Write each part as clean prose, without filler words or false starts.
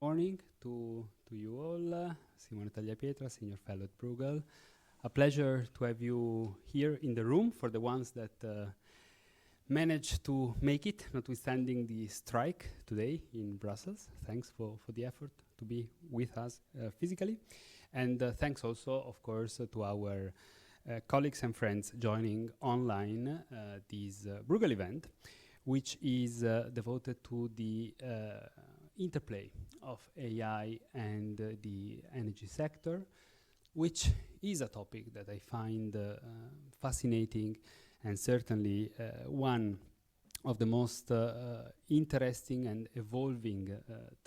Morning to you all. Simone Tagliapietra, Senior Fellow at Bruegel. A pleasure to have you here in the room for the ones that managed to make it, notwithstanding the strike today in Brussels. Thanks for the effort to be with us physically. And thanks also, of course, to our colleagues and friends joining online this Bruegel event, which is devoted to the interplay of AI and the energy sector, which is a topic that I find fascinating and certainly one of the most interesting and evolving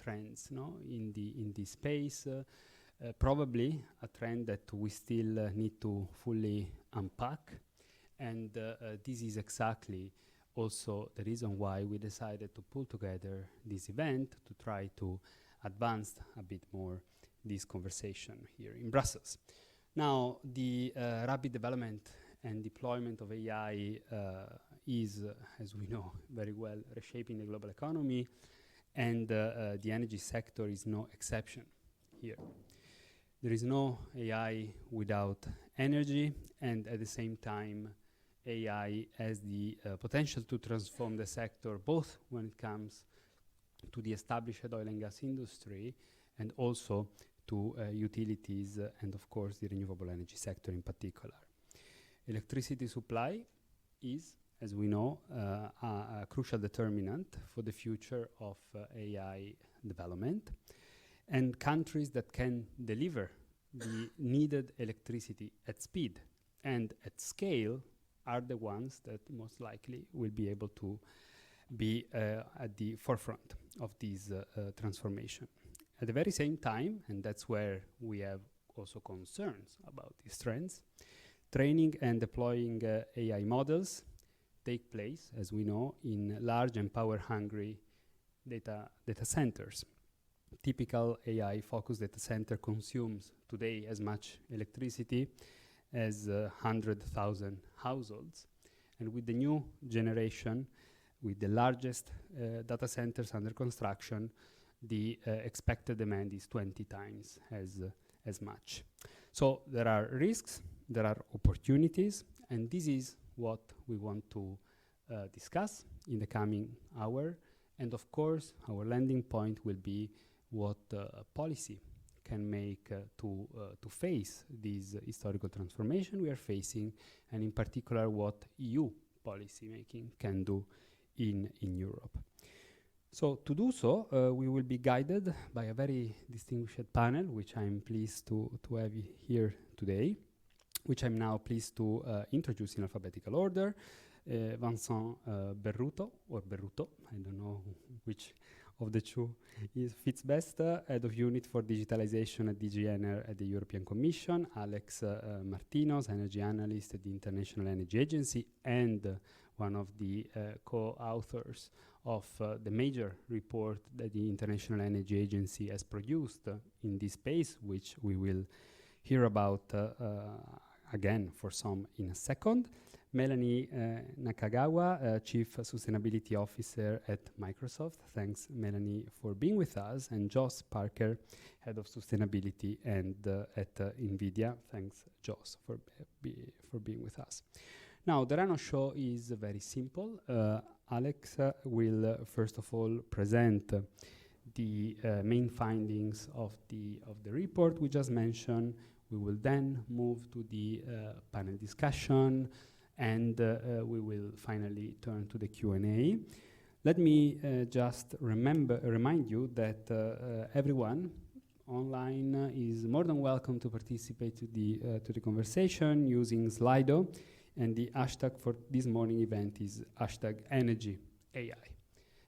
trends in this space. Probably a trend that we still need to fully unpack, and this is exactly also the reason why we decided to pull together this event to try to advance a bit more this conversation here in Brussels. Now, the rapid development and deployment of AI is, as we know very well, reshaping the global economy, and the energy sector is no exception here. There is no AI without energy, and at the same time, AI has the potential to transform the sector, both when it comes to the established oil and gas industry and also to utilities and, of course, the renewable energy sector in particular. Electricity supply is, as we know, a crucial determinant for the future of AI development. And countries that can deliver the needed electricity at speed and at scale are the ones that most likely will be able to be at the forefront of this transformation. At the very same time, and that's where we have also concerns about these trends, training and deploying AI models take place, as we know, in large and power-hungry data centers. Typical AI-focused data center consumes today as much electricity as 100,000 households. And with the new generation, with the largest data centers under construction, the expected demand is 20 times as much. So there are risks, there are opportunities, and this is what we want to discuss in the coming hour. And of course, our landing point will be what policy can make to face this historical transformation we are facing, and in particular what EU policy making can do in Europe. So to do so, we will be guided by a very distinguished panel, which I'm pleased to have here today, which I'm now pleased to introduce in alphabetical order. Vincent Berrutto, or Berrutto, I don't know which of the two fits best, Head of Unit for Digitalization at DG ENER at the European Commission, Alex Martinos, Energy Analyst at the International Energy Agency, and one of the co-authors of the major report that the International Energy Agency has produced in this space, which we will hear about again for some in a second. Melanie Nakagawa, Chief Sustainability Officer at Microsoft. Thanks, Melanie, for being with us. And Joss Parker, Head of Sustainability and at NVIDIA. Thanks, Joss, for being with us. Now, the Rano show is very simple. Alex will, first of all, present the main findings of the report we just mentioned. We will then move to the panel discussion, and we will finally turn to the Q&A. Let me just remind you that everyone online is more than welcome to participate to the conversation using Slido, and the hashtag for this morning event is #EnergyAI.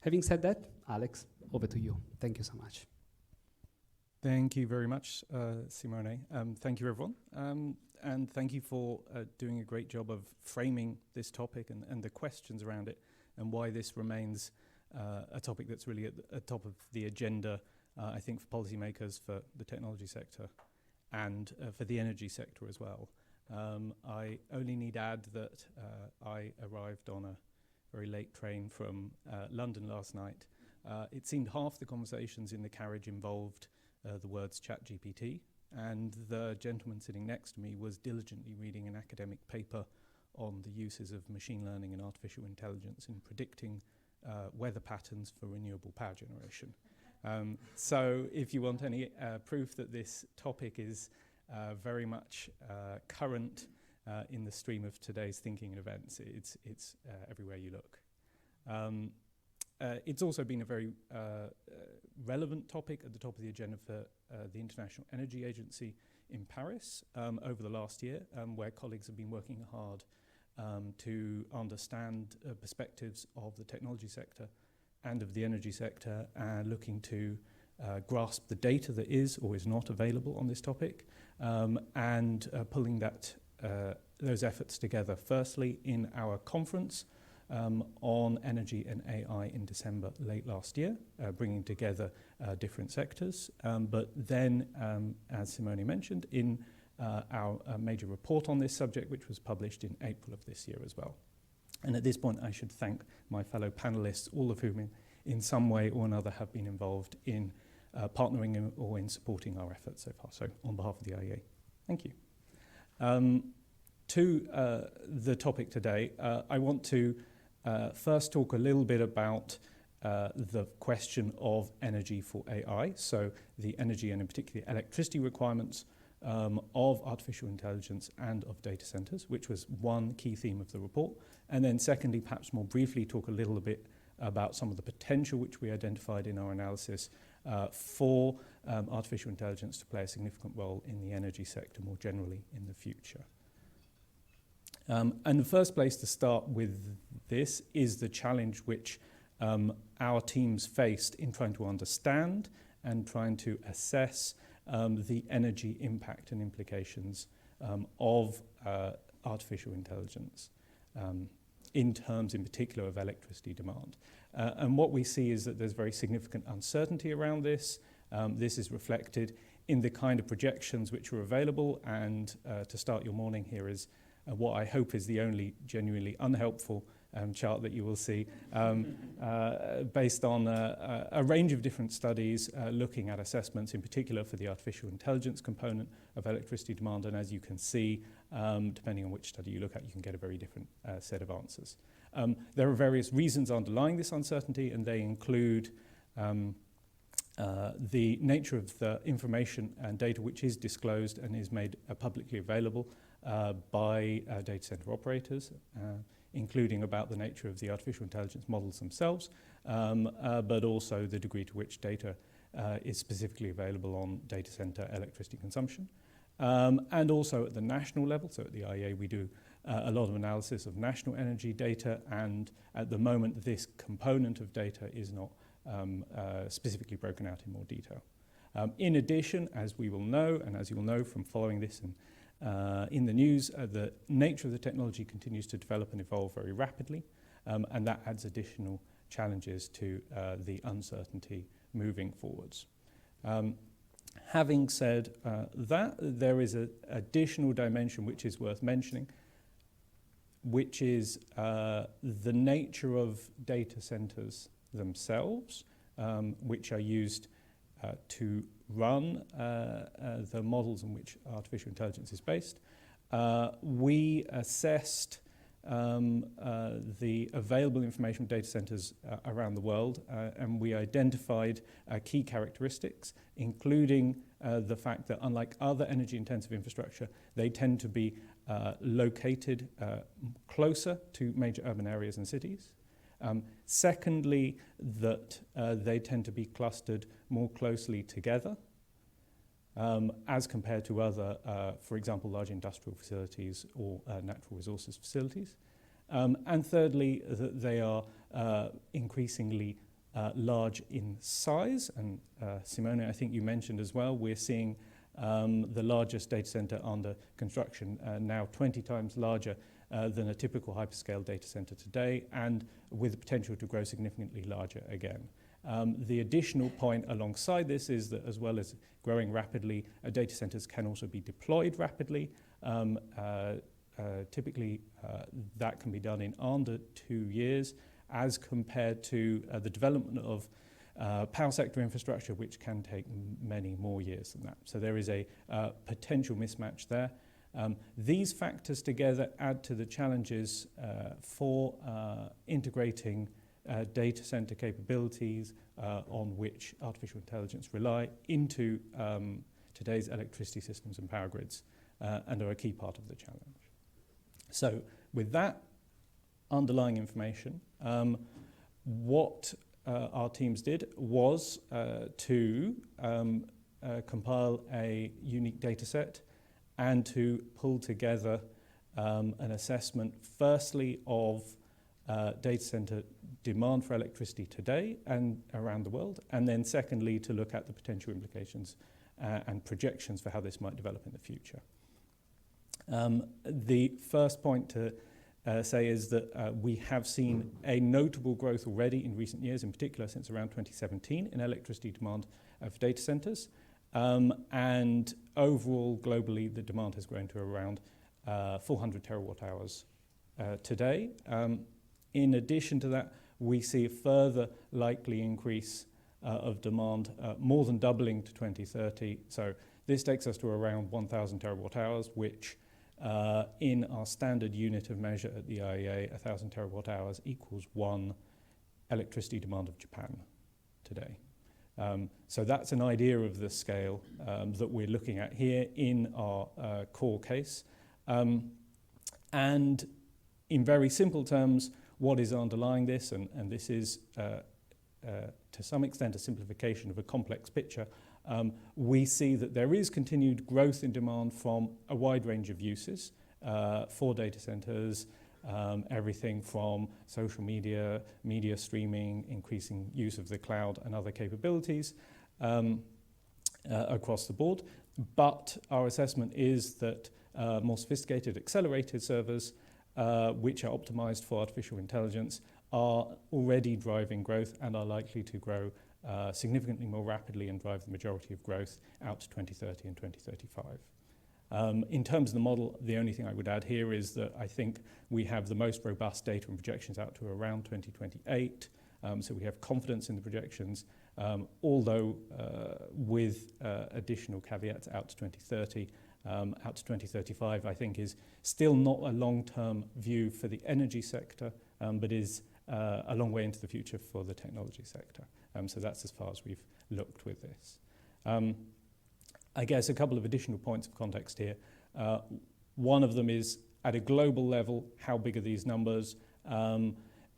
Having said that, Alex, over to you. Thank you so much. Thank you very much, Simone. Thank you, everyone. And thank you for doing a great job of framing this topic and the questions around it, and why this remains a topic that's really at the top of the agenda, I think, for policymakers, for the technology sector, and for the energy sector as well. I only need add that I arrived on a very late train from London last night, It seemed half the conversations in the carriage involved the words ChatGPT, and the gentleman sitting next to me was diligently reading an academic paper on the uses of machine learning and artificial intelligence in predicting weather patterns for renewable power generation. So if you want any proof that this topic is very much current in the stream of today's thinking and events, it's everywhere you look. It's also been a very relevant topic at the top of the agenda for the International Energy Agency in Paris over the last year, where colleagues have been working hard to understand perspectives of the technology sector and of the energy sector, looking to grasp the data that is or is not available on this topic, and pulling those efforts together, firstly in our conference on energy and AI in December late last year, bringing together different sectors, but then, as Simone mentioned, in our major report on this subject, which was published in April of this year as well. And at this point, I should thank my fellow panelists, all of whom in some way or another have been involved in partnering or in supporting our efforts so far. So on behalf of the IEA, thank you. To the topic today, I want to first talk a little bit about the question of energy for AI, so the energy and in particular electricity requirements of artificial intelligence and of data centers, which was one key theme of the report. And then secondly, perhaps more briefly, talk a little bit about some of the potential which we identified in our analysis for artificial intelligence to play a significant role in the energy sector more generally in the future. And the first place to start with this is the challenge which our teams faced in trying to understand and trying to assess the energy impact and implications of artificial intelligence in terms in particular of electricity demand. And what we see is that there's very significant uncertainty around this. This is reflected in the kind of projections which are available, and to start your morning here is what I hope is the only genuinely unhelpful chart that you will see, based on a range of different studies looking at assessments, in particular for the artificial intelligence component of electricity demand. And as you can see, depending on which study you look at, you can get a very different set of answers. There are various reasons underlying this uncertainty, and they include the nature of the information and data which is disclosed and is made publicly available by data center operators, including about the nature of the artificial intelligence models themselves, but also the degree to which data is specifically available on data center electricity consumption. And also at the national level, so at the IEA we do a lot of analysis of national energy data, and at the moment this component of data is not specifically broken out in more detail. In addition, as we will know, and as you will know from following this in the news, the nature of the technology continues to develop and evolve very rapidly, and that adds additional challenges to the uncertainty moving forwards. Having said that, there is an additional dimension which is worth mentioning, which is the nature of data centers themselves, which are used to run the models on which artificial intelligence is based. We assessed the available information from data centers around the world, and we identified key characteristics, including the fact that unlike other energy-intensive infrastructure, they tend to be located closer to major urban areas and cities. Secondly, that they tend to be clustered more closely together as compared to other, for example, large industrial facilities or natural resources facilities. And thirdly, that they are increasingly large in size. And Simone, I think you mentioned as well, we're seeing the largest data center under construction now 20 times larger than a typical hyperscale data center today, and with the potential to grow significantly larger again. The additional point alongside this is that as well as growing rapidly, data centers can also be deployed rapidly. Typically, that can be done in under 2 years, as compared to the development of power sector infrastructure, which can take many more years than that. So there is a potential mismatch there. These factors together add to the challenges for integrating data center capabilities on which artificial intelligence rely into today's electricity systems and power grids, and are a key part of the challenge. So with that underlying information, what our teams did was to compile a unique data set and to pull together an assessment, firstly, of data center demand for electricity today and around the world, and then secondly, to look at the potential implications and projections for how this might develop in the future. The first point to say is that we have seen a notable growth already in recent years, in particular since around 2017, in electricity demand for data centers. And overall, globally, the demand has grown to around 400 terawatt hours today. In addition to that, we see a further likely increase of demand, more than doubling to 2030. So this takes us to around 1,000 terawatt hours, which in our standard unit of measure at the IEA, 1,000 terawatt hours equals one electricity demand of Japan today. So that's an idea of the scale that we're looking at here in our core case. And in very simple terms, what is underlying this, and this is to some extent a simplification of a complex picture, we see that there is continued growth in demand from a wide range of uses for data centers, everything from social media, media streaming, increasing use of the cloud and other capabilities across the board. But our assessment is that more sophisticated accelerated servers, which are optimized for artificial intelligence, are already driving growth and are likely to grow significantly more rapidly and drive the majority of growth out to 2030 and 2035. In terms of the model, the only thing I would add here is that I think we have the most robust data and projections out to around 2028. So we have confidence in the projections, although with additional caveats out to 2030. Out to 2035, I think, is still not a long-term view for the energy sector, but is a long way into the future for the technology sector. So that's as far as we've looked with this. I guess a couple of additional points of context here. One of them is, at a global level, how big are these numbers?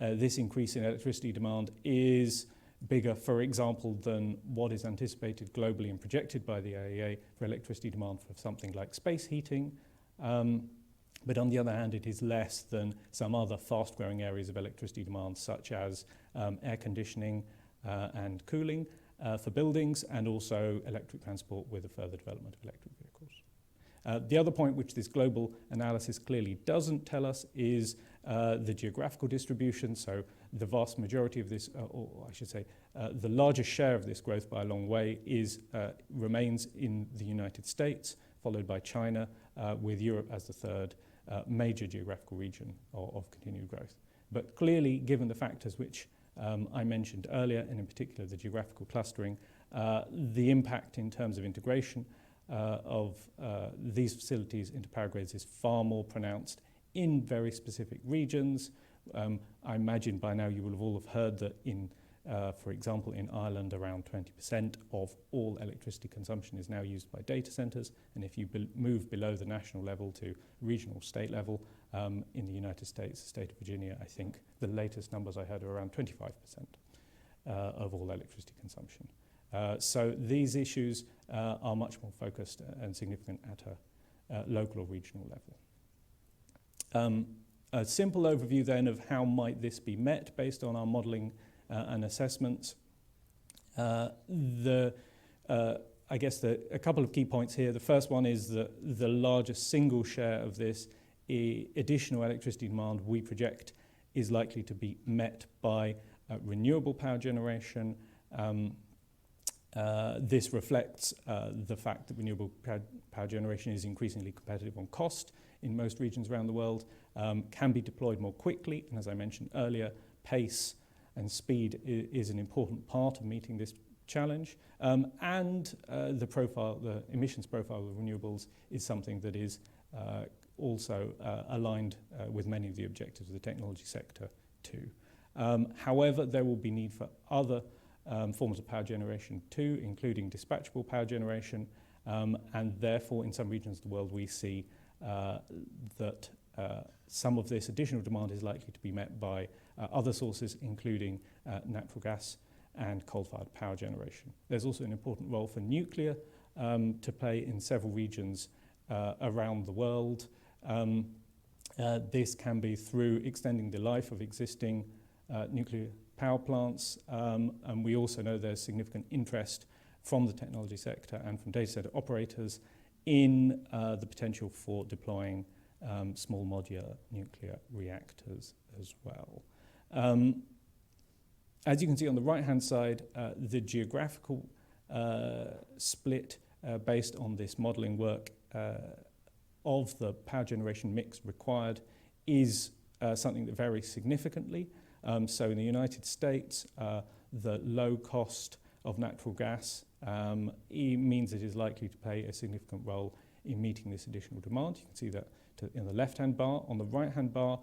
This increase in electricity demand is bigger, for example, than what is anticipated globally and projected by the IEA for electricity demand for something like space heating. But on the other hand, it is less than some other fast-growing areas of electricity demand, such as air conditioning and cooling for buildings, and also electric transport with a further development of electric vehicles. The other point which this global analysis clearly doesn't tell us is the geographical distribution. So the vast majority of this, or I should say, the largest share of this growth by a long way remains in the United States, followed by China, with Europe as the third major geographical region of continued growth. But clearly, given the factors which I mentioned earlier, and in particular the geographical clustering, the impact in terms of integration of these facilities into power grids is far more pronounced in very specific regions. I imagine by now you will have all heard that for example, in Ireland, around 20% of all electricity consumption is now used by data centers. And if you move below the national level to regional state level, in the United States, the state of Virginia, I think the latest numbers I heard are around 25% of all electricity consumption. So these issues are much more focused and significant at a local or regional level. A simple overview then of how might this be met based on our modelling and assessments. I guess a couple of key points here. The first one is that the largest single share of this additional electricity demand we project is likely to be met by renewable power generation. This reflects the fact that renewable power generation is increasingly competitive on cost in most regions around the world, can be deployed more quickly, and as I mentioned earlier, pace and speed is an important part of meeting this challenge. And the emissions profile of renewables is something that is also aligned with many of the objectives of the technology sector too. However, there will be need for other forms of power generation too, including dispatchable power generation, and therefore in some regions of the world we see that some of this additional demand is likely to be met by other sources, including natural gas and coal-fired power generation. There's also an important role for nuclear to play in several regions around the world. This can be through extending the life of existing nuclear power plants, and we also know there's significant interest from the technology sector and from data center operators in the potential for deploying small modular nuclear reactors as well. As you can see on the right-hand side, the geographical split based on this modelling work of the power generation mix required is something that varies significantly. So in the United States, the low cost of natural gas means it is likely to play a significant role in meeting this additional demand. You can see that in the left-hand bar. On the right-hand bar,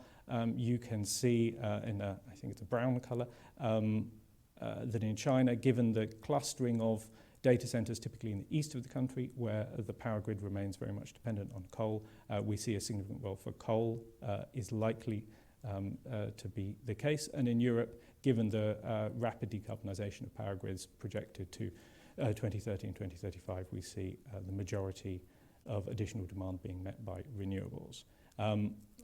you can see in I think it's a brown colour, that in China, given the clustering of data centres typically in the east of the country, where the power grid remains very much dependent on coal, we see a significant role for coal is likely to be the case. And in Europe, given the rapid decarbonisation of power grids projected to 2030 and 2035, we see the majority of additional demand being met by renewables.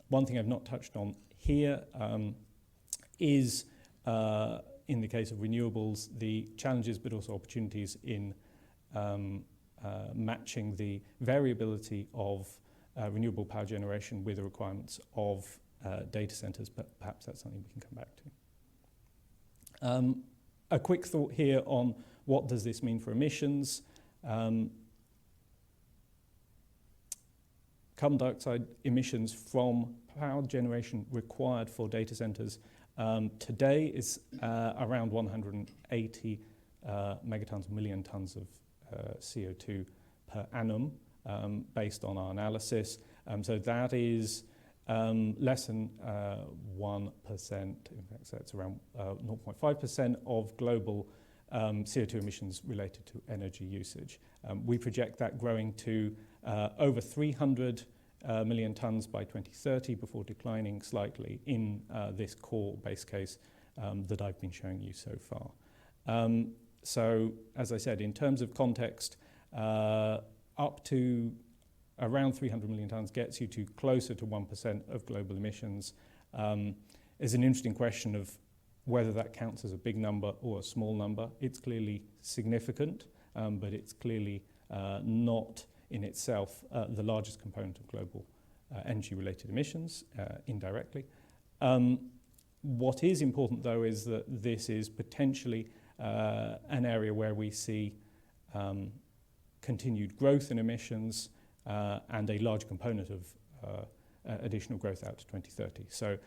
One thing I've not touched on here is, in the case of renewables, the challenges but also opportunities in matching the variability of renewable power generation with the requirements of data centres, but perhaps that's something we can come back to. A quick thought here on what does this mean for emissions. Carbon dioxide emissions from power generation required for data centres today is around 180 megatons, million tons of CO2 per annum based on our analysis. So that is less than 1%, in fact so it's around 0.5% of global CO2 emissions related to energy usage. We project that growing to over 300 million tonnes by 2030 before declining slightly in this core base case that I've been showing you so far. So, as I said, in terms of context, up to around 300 million tonnes gets you to closer to 1% of global emissions. Is an interesting question of whether that counts as a big number or a small number. It's clearly significant, but it's clearly not in itself the largest component of global energy-related emissions, indirectly. What is important, though, is that this is potentially an area where we see continued growth in emissions and a large component of additional growth out to 2030. So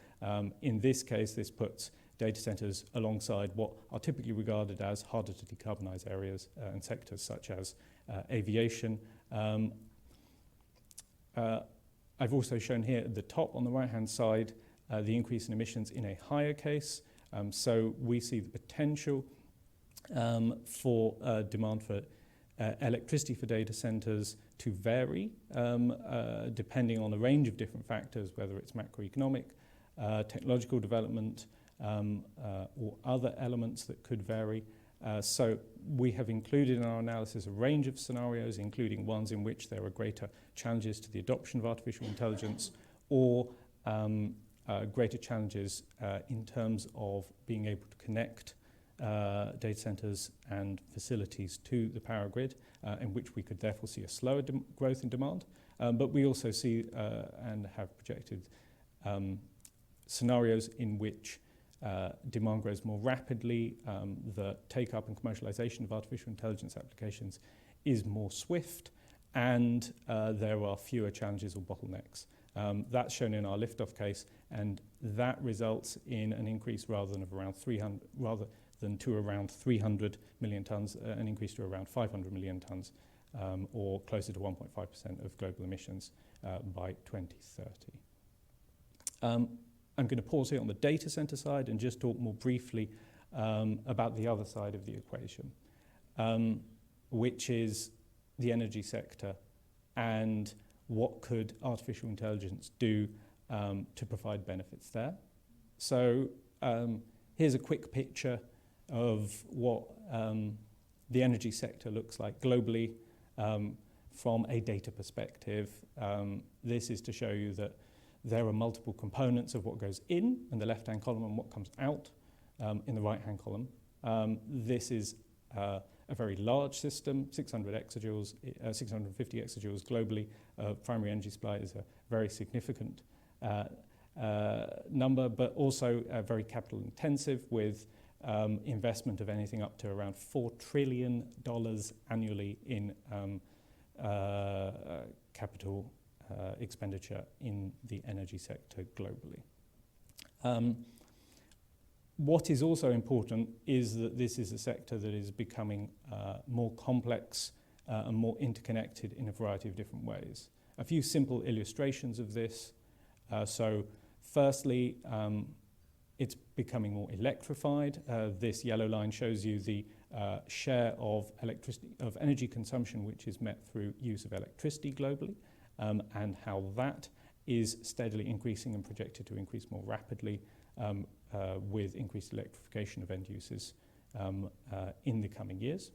in this case, this puts data centres alongside what are typically regarded as harder to decarbonise areas and sectors such as aviation. I've also shown here at the top on the right-hand side the increase in emissions in a higher case. So we see the potential for demand for electricity for data centres to vary depending on a range of different factors, whether it's macroeconomic, technological development, or other elements that could vary. So we have included in our analysis a range of scenarios, including ones in which there are greater challenges to the adoption of artificial intelligence or greater challenges in terms of being able to connect data centres and facilities to the power grid, in which we could therefore see a slower growth in demand. But we also see and have projected scenarios in which demand grows more rapidly, the take-up and commercialization of artificial intelligence applications is more swift, and there are fewer challenges or bottlenecks. That's shown in our liftoff case, and that results in an increase rather than around 300 million tonnes, an increase to around 500 million tonnes, or closer to 1.5% of global emissions by 2030. I'm going to pause here on the data center side and just talk more briefly about the other side of the equation, which is the energy sector and what could artificial intelligence do to provide benefits there. So here's a quick picture of what the energy sector looks like globally from a data perspective. This is to show you that there are multiple components of what goes in the left-hand column and what comes out in the right-hand column. This is a very large system, 600 exajoules, 650 exajoules globally. Primary energy supply is a very significant number, but also very capital intensive, with investment of anything up to around $4 trillion annually in capital expenditure in the energy sector globally. What is also important is that this is a sector that is becoming more complex and more interconnected in a variety of different ways. A few simple illustrations of this. So firstly, it's becoming more electrified. This yellow line shows you the share of energy consumption which is met through use of electricity globally, and how that is steadily increasing and projected to increase more rapidly with increased electrification of end uses in the coming years.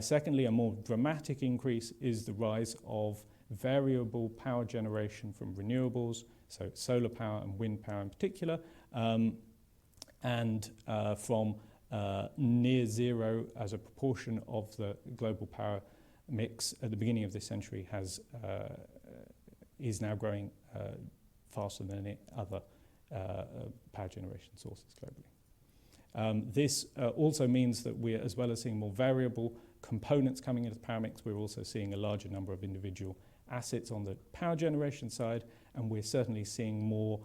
Secondly, a more dramatic increase is the rise of variable power generation from renewables, so solar power and wind power in particular, and from near zero as a proportion of the global power mix at the beginning of this century is now growing faster than any other power generation sources globally. This also means that we're, as well as seeing more variable components coming into the power mix, we're also seeing a larger number of individual assets on the power generation side, and we're certainly seeing more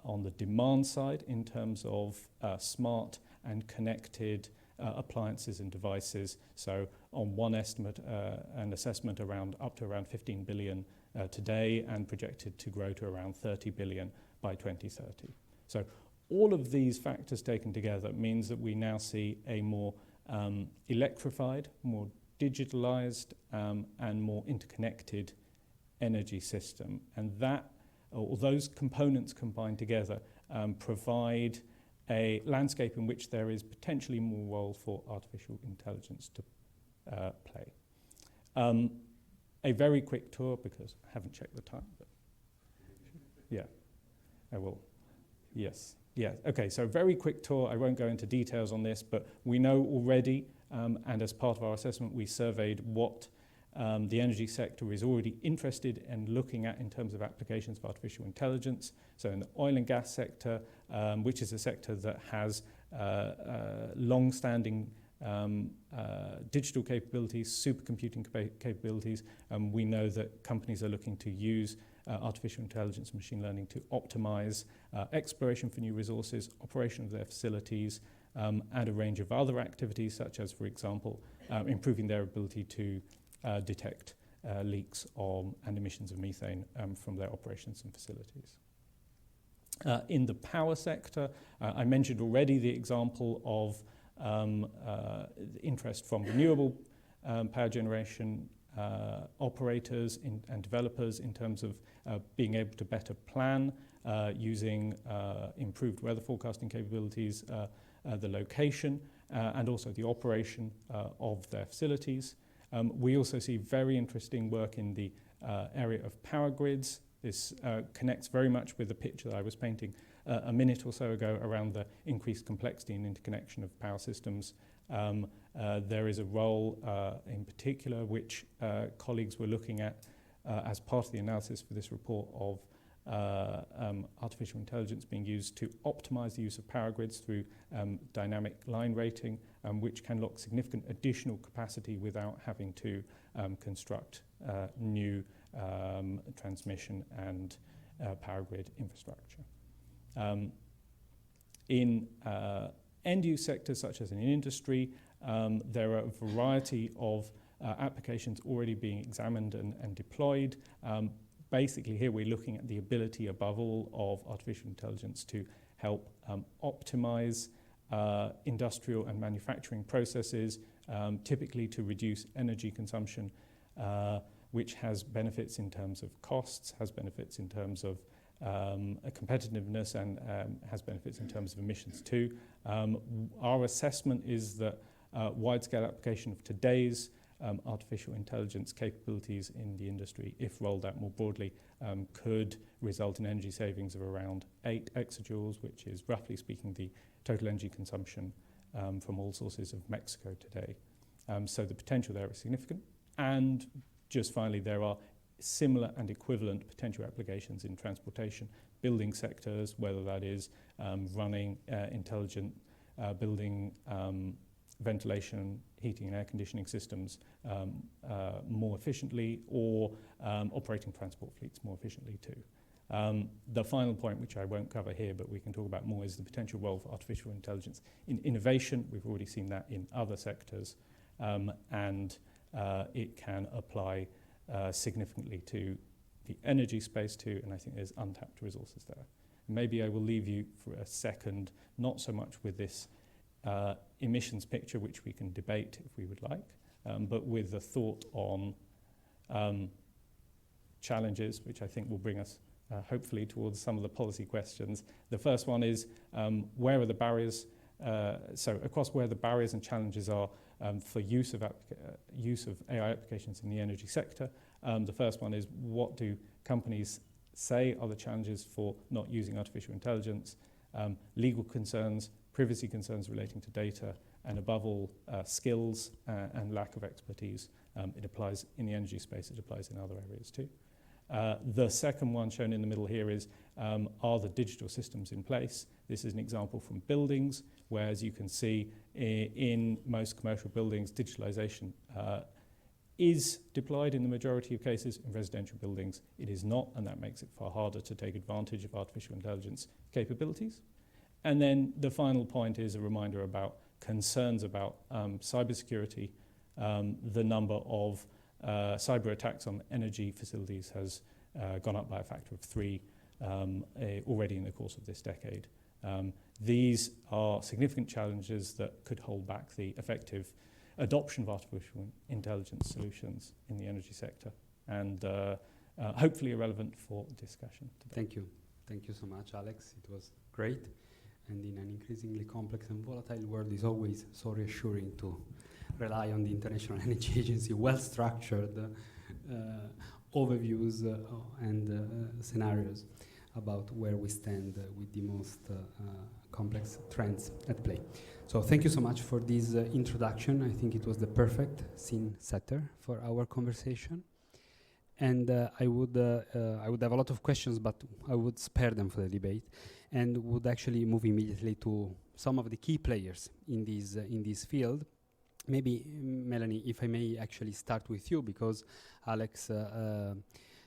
on the demand side in terms of smart and connected appliances and devices. So on one estimate, an assessment up to around 15 billion today, and projected to grow to around 30 billion by 2030. So all of these factors taken together means that we now see a more electrified, more digitalized, and more interconnected energy system. And that, or those components combined together, provide a landscape in which there is potentially more role for artificial intelligence to play. A very quick tour, because I haven't checked the time, but yeah, I will. Yes, yeah, okay, so very quick tour. I won't go into details on this, but we know already, and as part of our assessment, we surveyed what the energy sector is already interested in looking at in terms of applications of artificial intelligence. So in the oil and gas sector, which is a sector that has long-standing digital capabilities, supercomputing capabilities, we know that companies are looking to use artificial intelligence and machine learning to optimize exploration for new resources, operation of their facilities, and a range of other activities, such as, for example, improving their ability to detect leaks and emissions of methane from their operations and facilities. In the power sector, I mentioned already the example of interest from renewable power generation operators and developers in terms of being able to better plan using improved weather forecasting capabilities, the location, and also the operation of their facilities. We also see very interesting work in the area of power grids. This connects very much with the picture that I was painting a minute or so ago around the increased complexity and interconnection of power systems. There is a role in particular which colleagues were looking at as part of the analysis for this report of artificial intelligence being used to optimize the use of power grids through dynamic line rating, which can lock significant additional capacity without having to construct new transmission and power grid infrastructure. In end-use sectors, such as in industry, there are a variety of applications already being examined and deployed. Basically, here we're looking at the ability, above all, of artificial intelligence to help optimize industrial and manufacturing processes, typically to reduce energy consumption, which has benefits in terms of costs, has benefits in terms of competitiveness, and has benefits in terms of emissions too. Our assessment is that wide-scale application of today's artificial intelligence capabilities in the industry, if rolled out more broadly, could result in energy savings of around 8 exajoules, which is, roughly speaking, the total energy consumption from all sources of Mexico today. So the potential there is significant. And just finally, there are similar and equivalent potential applications in transportation, building sectors, whether that is running intelligent building ventilation, heating and air conditioning systems more efficiently, or operating transport fleets more efficiently too. The final point, which I won't cover here, but we can talk about more, is the potential role for artificial intelligence in innovation. We've already seen that in other sectors, and it can apply significantly to the energy space too, and I think there's untapped resources there. Maybe I will leave you for a second, not so much with this emissions picture, which we can debate if we would like, but with a thought on challenges, which I think will bring us hopefully towards some of the policy questions. The first one is, where are the barriers? So across where the barriers and challenges are for use of AI applications in the energy sector. The first one is, what do companies say are the challenges for not using artificial intelligence? Legal concerns, privacy concerns relating to data, and above all, skills and lack of expertise. It applies in the energy space, it applies in other areas too. The second one shown in the middle here is, are the digital systems in place? This is an example from buildings, where, as you can see, in most commercial buildings, digitalization is deployed in the majority of cases. In residential buildings, it is not, and that makes it far harder to take advantage of artificial intelligence capabilities. And then the final point is a reminder about concerns about cybersecurity. The number of cyber attacks on energy facilities has gone up by a factor of 3 already in the course of this decade. These are significant challenges that could hold back the effective adoption of artificial intelligence solutions in the energy sector, and hopefully relevant for discussion today. Thank you. Thank you so much, Alex. It was great. And in an increasingly complex and volatile world, it's always so reassuring to rely on the International Energy Agency well-structured overviews and scenarios about where we stand with the most complex trends at play. So thank you so much for this introduction. I think it was the perfect scene setter for our conversation. And I would have a lot of questions, but I would spare them for the debate, and would actually move immediately to some of the key players in this field. Maybe, Melanie, if I may actually start with you, because Alex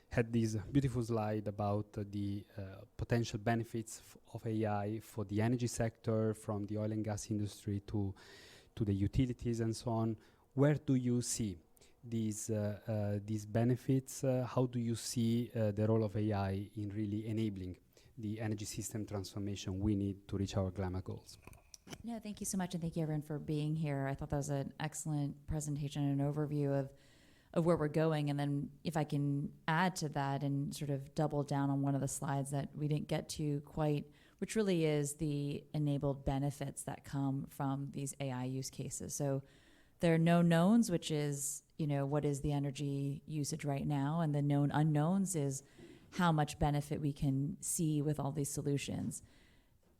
had this beautiful slide about the potential benefits of AI for the energy sector, from the oil and gas industry to the utilities and so on. Where do you see these benefits? How do you see the role of AI in really enabling the energy system transformation we need to reach our climate goals? No, thank you so much, and thank you everyone for being here. I thought that was an excellent presentation and an overview of where we're going. And then if I can add to that and sort of double down on one of the slides that we didn't get to quite, which really is the enabled benefits that come from these AI use cases. So there are known knowns, which is, what is the energy usage right now? And the known unknowns is how much benefit we can see with all these solutions.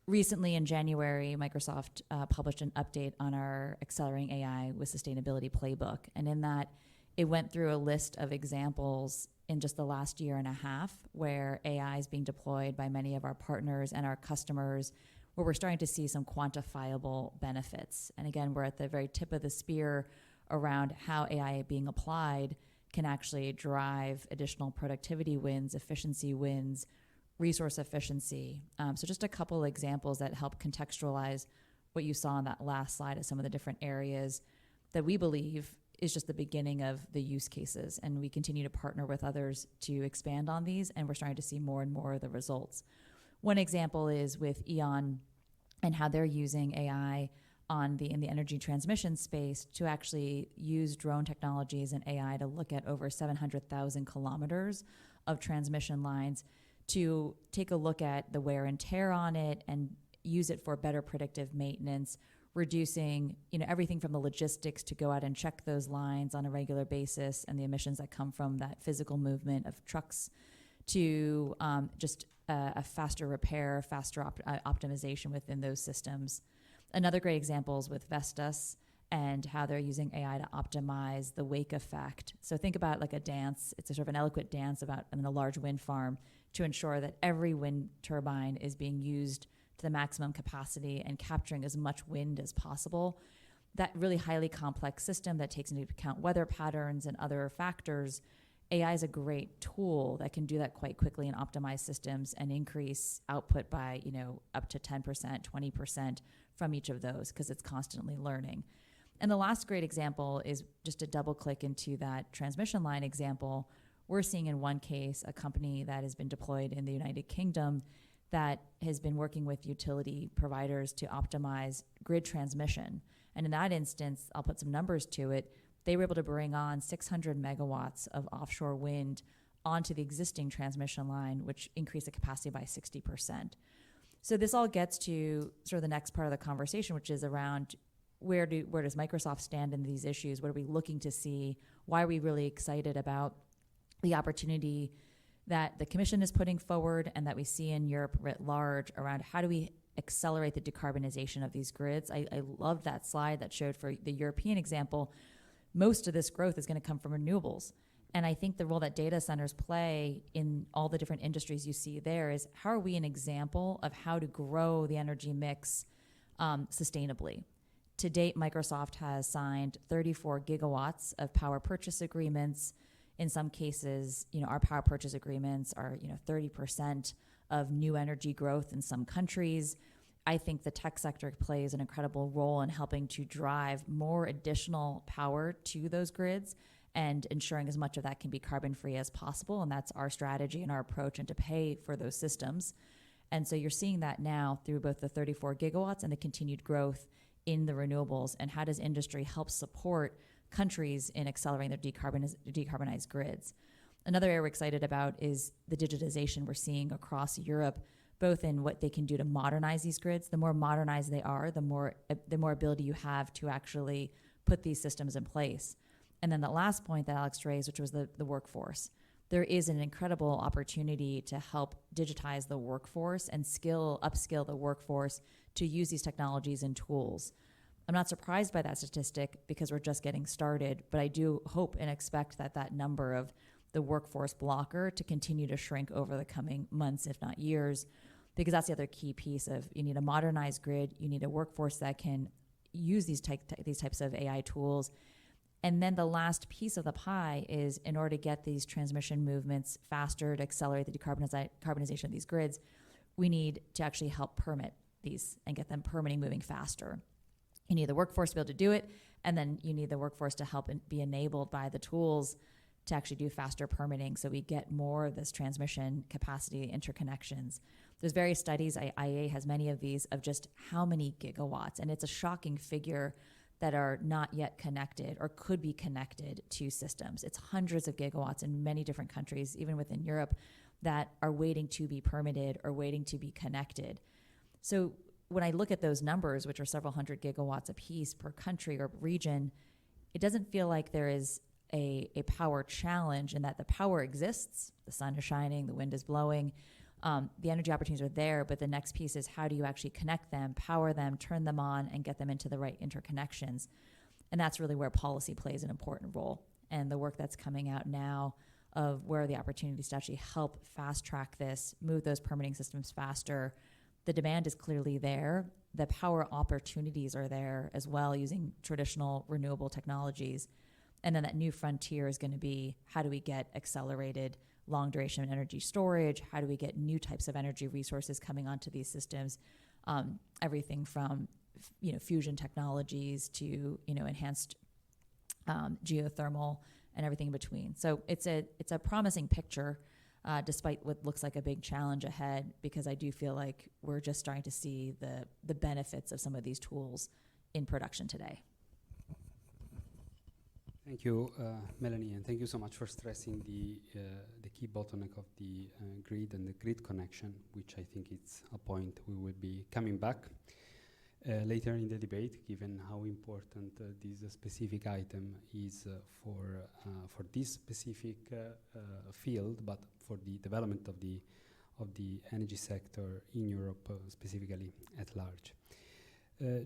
Recently in January, Microsoft published an update on our Accelerating AI with Sustainability playbook. And in that, it went through a list of examples in just the last year and a half, where AI is being deployed by many of our partners and our customers, where we're starting to see some quantifiable benefits. And again, we're at the very tip of the spear around how AI being applied can actually drive additional productivity wins, efficiency wins, resource efficiency. So just a couple of examples that help contextualize what you saw on that last slide of some of the different areas that we believe is just the beginning of the use cases. And we continue to partner with others to expand on these, and we're starting to see more and more of the results. One example is with E.ON and how they're using AI in the energy transmission space to actually use drone technologies and AI to look at over 700,000 kilometers of transmission lines to take a look at the wear and tear on it and use it for better predictive maintenance, reducing everything from the logistics to go out and check those lines on a regular basis and the emissions that come from that physical movement of trucks to just a faster repair, faster optimization within those systems. Another great example is with Vestas and how they're using AI to optimize the wake effect. So think about like a dance. It's a sort of an eloquent dance about a large wind farm to ensure that every wind turbine is being used to the maximum capacity and capturing as much wind as possible. That really highly complex system that takes into account weather patterns and other factors, AI is a great tool that can do that quite quickly and optimize systems and increase output by, up to 10%, 20% from each of those because it's constantly learning. And the last great example is just to double click into that transmission line example. We're seeing in one case a company that has been deployed in the United Kingdom that has been working with utility providers to optimize grid transmission. And in that instance, I'll put some numbers to it. They were able to bring on 600 megawatts of offshore wind onto the existing transmission line, which increased the capacity by 60%. So this all gets to sort of the next part of the conversation, which is around where does Microsoft stand in these issues? What are we looking to see? Why are we really excited about the opportunity that the Commission is putting forward and that we see in Europe writ large around how do we accelerate the decarbonization of these grids? I loved that slide that showed for the European example, most of this growth is going to come from renewables. And I think the role that data centers play in all the different industries you see there is how are we an example of how to grow the energy mix sustainably? To date, Microsoft has signed 34 gigawatts of power purchase agreements. In some cases, our power purchase agreements are, 30% of new energy growth in some countries. I think the tech sector plays an incredible role in helping to drive more additional power to those grids and ensuring as much of that can be carbon-free as possible. And that's our strategy and our approach, and to pay for those systems. And so you're seeing that now through both the 34 gigawatts and the continued growth in the renewables. And how does industry help support countries in accelerating their decarbonized grids? Another area we're excited about is the digitization we're seeing across Europe, both in what they can do to modernize these grids. The more modernized they are, the more ability you have to actually put these systems in place. And then the last point that Alex raised, which was the workforce. There is an incredible opportunity to help digitize the workforce and upskill the workforce to use these technologies and tools. I'm not surprised by that statistic because we're just getting started, but I do hope and expect that number of the workforce blocker to continue to shrink over the coming months, if not years, because that's the other key piece of you need a modernized grid, you need a workforce that can use these types of AI tools. And then the last piece of the pie is in order to get these transmission movements faster, to accelerate the decarbonization of these grids, we need to actually help permit these and get them permitting moving faster. You need the workforce to be able to do it, and then you need the workforce to help be enabled by the tools to actually do faster permitting so we get more of this transmission capacity interconnections. There's various studies, IEA has many of these, of just how many gigawatts, and it's a shocking figure that are not yet connected or could be connected to systems. It's hundreds of gigawatts in many different countries, even within Europe, that are waiting to be permitted or waiting to be connected. So when I look at those numbers, which are several hundred gigawatts apiece per country or region, it doesn't feel like there is a power challenge in that the power exists, the sun is shining, the wind is blowing, the energy opportunities are there, but the next piece is how do you actually connect them, power them, turn them on, and get them into the right interconnections. And that's really where policy plays an important role. And the work that's coming out now of where are the opportunities to actually help fast track this, move those permitting systems faster. The demand is clearly there. The power opportunities are there as well using traditional renewable technologies. And then that new frontier is going to be, how do we get accelerated long duration energy storage? How do we get new types of energy resources coming onto these systems? Everything from fusion technologies to enhanced geothermal and everything in between. So it's a promising picture, despite what looks like a big challenge ahead, because I do feel like we're just starting to see the benefits of some of these tools in production today. Thank you, Melanie, and thank you so much for stressing the key bottleneck of the grid and the grid connection, which I think it's a point we will be coming back later in the debate, given how important this specific item is for this specific field, but for the development of the energy sector in Europe, specifically at large.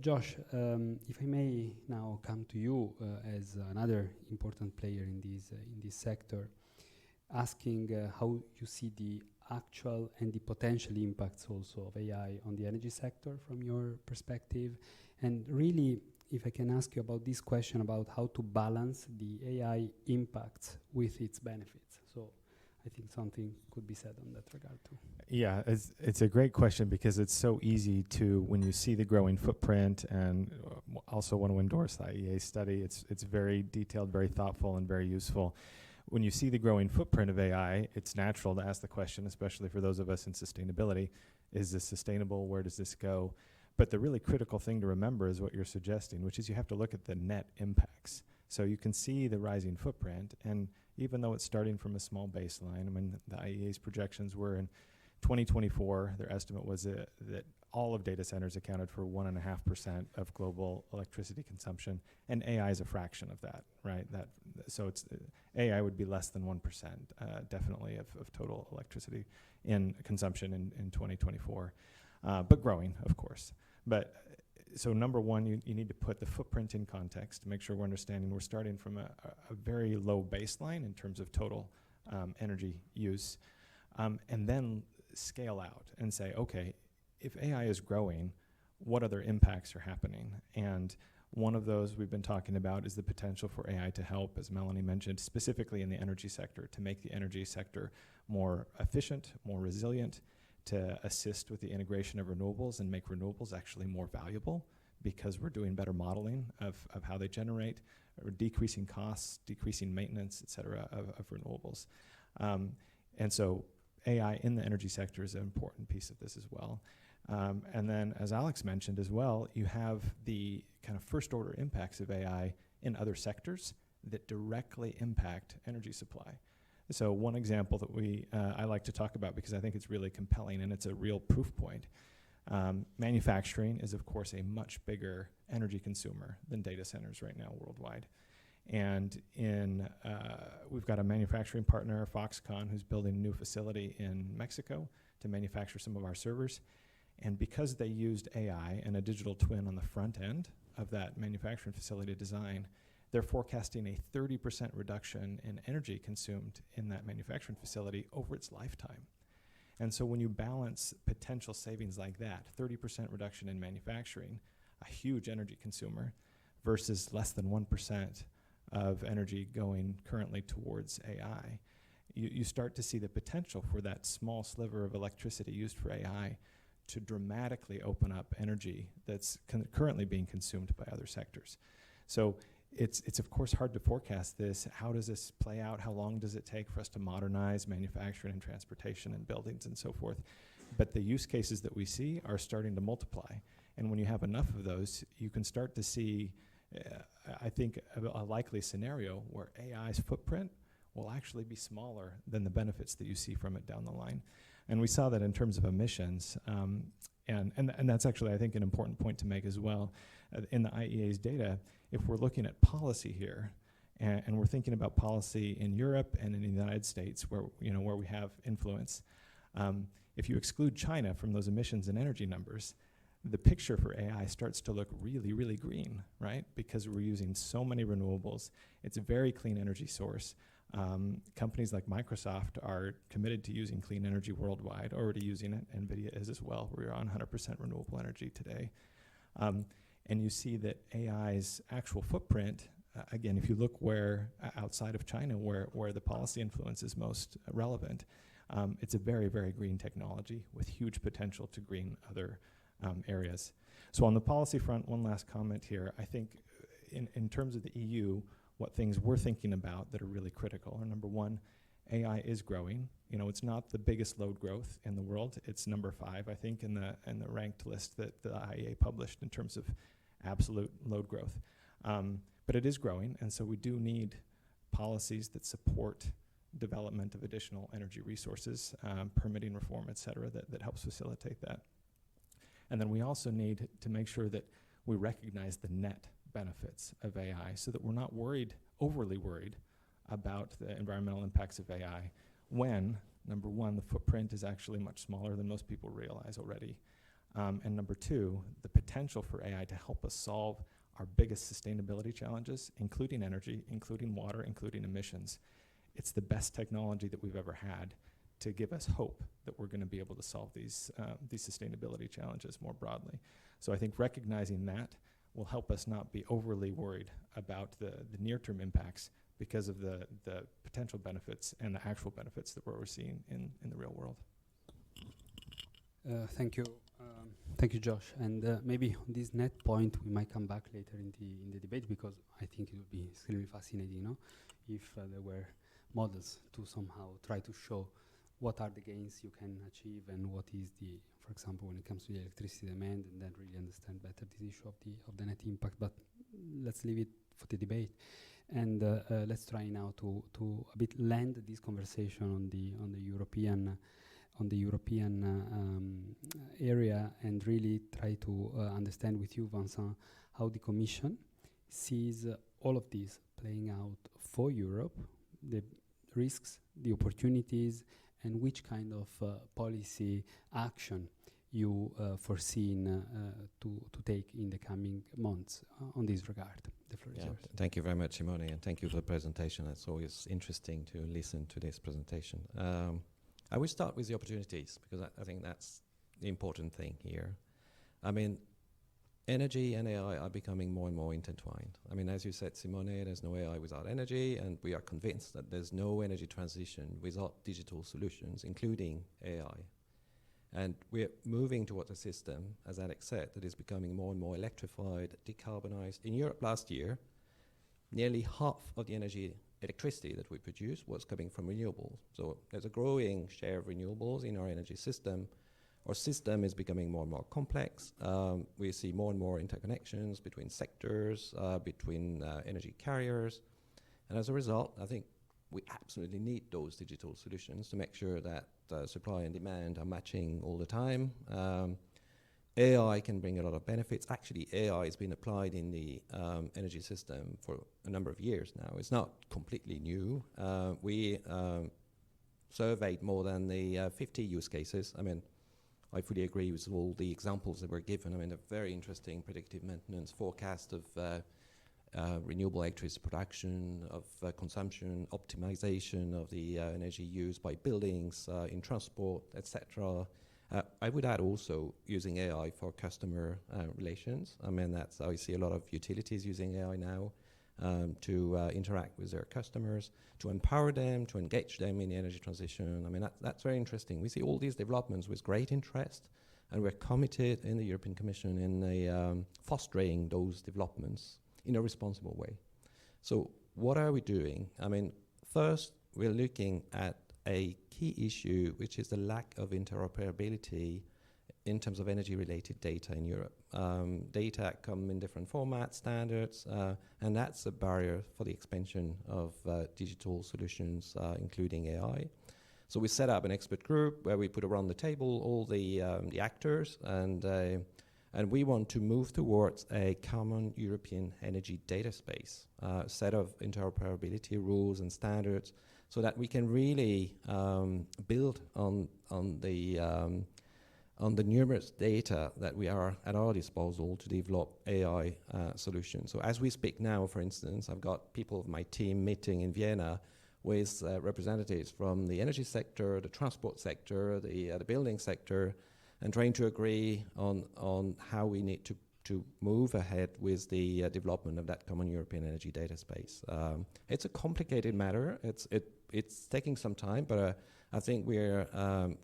Josh, if I may now come to you as another important player in this sector, asking how you see the actual and the potential impacts also of AI on the energy sector from your perspective, and really, if I can ask you about this question about how to balance the AI impacts with its benefits. So I think something could be said on that regard too. Yeah, it's a great question because it's so easy to, when you see the growing footprint, and also want to endorse the IEA study, it's very detailed, very thoughtful, and very useful. When you see the growing footprint of AI, it's natural to ask the question, especially for those of us in sustainability, is this sustainable? Where does this go? But the really critical thing to remember is what you're suggesting, which is you have to look at the net impacts. So you can see the rising footprint, and even though it's starting from a small baseline, I mean, the IEA's projections were in 2024, their estimate was that all of data centers accounted for 1.5% of global electricity consumption, and AI is a fraction of that, right? So it's AI would be less than 1%, definitely, of total electricity in consumption in 2024, but growing, of course. But so number one, you need to put the footprint in context to make sure we're understanding we're starting from a very low baseline in terms of total energy use, and then scale out and say, okay, if AI is growing, what other impacts are happening? And one of those we've been talking about is the potential for AI to help, as Melanie mentioned, specifically in the energy sector, to make the energy sector more efficient, more resilient, to assist with the integration of renewables and make renewables actually more valuable because we're doing better modeling of how they generate, or decreasing costs, decreasing maintenance, et cetera, of renewables. And so AI in the energy sector is an important piece of this as well. And then, as Alex mentioned as well, you have the kind of first order impacts of AI in other sectors that directly impact energy supply. So one example that I like to talk about because I think it's really compelling and it's a real proof point. Manufacturing is, of course, a much bigger energy consumer than data centers right now worldwide. And we've got a manufacturing partner, Foxconn, who's building a new facility in Mexico to manufacture some of our servers. And because they used AI and a digital twin on the front end of that manufacturing facility design, they're forecasting a 30% reduction in energy consumed in that manufacturing facility over its lifetime. And so when you balance potential savings like that, 30% reduction in manufacturing, a huge energy consumer, versus less than 1% of energy going currently towards AI, you start to see the potential for that small sliver of electricity used for AI to dramatically open up energy that's currently being consumed by other sectors. So it's of course hard to forecast this. How does this play out? How long does it take for us to modernize manufacturing and transportation and buildings and so forth? But the use cases that we see are starting to multiply. And when you have enough of those, you can start to see, I think, a likely scenario where AI's footprint will actually be smaller than the benefits that you see from it down the line. And we saw that in terms of emissions. And that's actually, I think, an important point to make as well. In the IEA's data, if we're looking at policy here, and we're thinking about policy in Europe and in the United States, where we have influence, if you exclude China from those emissions and energy numbers, the picture for AI starts to look really, really green, right? Because we're using so many renewables. It's a very clean energy source. Companies like Microsoft are committed to using clean energy worldwide, already using it. NVIDIA is as well. We're on 100% renewable energy today. And you see that AI's actual footprint, again, if you look where outside of China, where the policy influence is most relevant, it's a very, very green technology with huge potential to green other areas. So on the policy front, one last comment here. I think in terms of the EU, what things we're thinking about that are really critical are, number one, AI is growing. You know, it's not the biggest load growth in the world. It's number 5, I think, in the ranked list that the IEA published in terms of absolute load growth. But it is growing, and so we do need policies that support development of additional energy resources, permitting reform, et cetera, that helps facilitate that. And then we also need to make sure that we recognize the net benefits of AI so that we're not overly worried about the environmental impacts of AI when, number one, the footprint is actually much smaller than most people realize already. And number 2, the potential for AI to help us solve our biggest sustainability challenges, including energy, including water, including emissions. It's the best technology that we've ever had to give us hope that we're going to be able to solve these sustainability challenges more broadly. So I think recognizing that will help us not be overly worried about the near-term impacts because of the potential benefits and the actual benefits that we're seeing in the real world. Thank you. Thank you, Josh. And maybe on this net point, we might come back later in the debate, because I think it would be extremely fascinating, if there were models to somehow try to show what are the gains you can achieve and what is for example, when it comes to the electricity demand, and then really understand better this issue of the net impact. But let's leave it for the debate, and let's try now to a bit land this conversation on the European area, and really try to understand with you, Vincent, how the Commission sees all of this playing out for Europe, the risks, the opportunities, and which kind of policy action you foreseen to take in the coming months on this regard. The floor is yours. Thank you very much, Simone, and thank you for the presentation. It's always interesting to listen to this presentation. I will start with the opportunities, because I think that's the important thing here. I mean, energy and AI are becoming more and more intertwined. I mean, as you said, Simone, there's no AI without energy, and we are convinced that there's no energy transition without digital solutions, including AI. And we're moving towards a system, as Alex said, that is becoming more and more electrified, decarbonized. In Europe last year, nearly half of the electricity that we produce was coming from renewables. So there's a growing share of renewables in our energy system. Our system is becoming more and more complex. We see more and more interconnections between sectors, between energy carriers. And as a result, I think we absolutely need those digital solutions to make sure that supply and demand are matching all the time. AI can bring a lot of benefits. Actually, AI has been applied in the energy system for a number of years now. It's not completely new. We surveyed more than the 50 use cases. I mean, I fully agree with all the examples that were given. I mean, a very interesting predictive maintenance forecast of renewable electricity production, of consumption, optimization of the energy used by buildings, in transport, etc. I would add also using AI for customer relations. I mean, that's how I see a lot of utilities using AI now to interact with their customers, to empower them, to engage them in the energy transition. I mean, that's very interesting. We see all these developments with great interest, and we're committed in the European Commission in fostering those developments in a responsible way. So what are we doing? I mean, first, we're looking at a key issue, which is the lack of interoperability in terms of energy-related data in Europe. Data come in different formats, standards, and that's a barrier for the expansion of digital solutions, including AI. So we set up an expert group where we put around the table all the actors, and we want to move towards a common European energy data space, set of interoperability rules and standards, so that we can really build on the numerous data that we are at our disposal to develop AI solutions. So as we speak now, for instance, I've got people of my team meeting in Vienna with representatives from the energy sector, the transport sector, the building sector, and trying to agree on how we need to move ahead with the development of that common European energy data space. It's a complicated matter. It's taking some time, but I think we're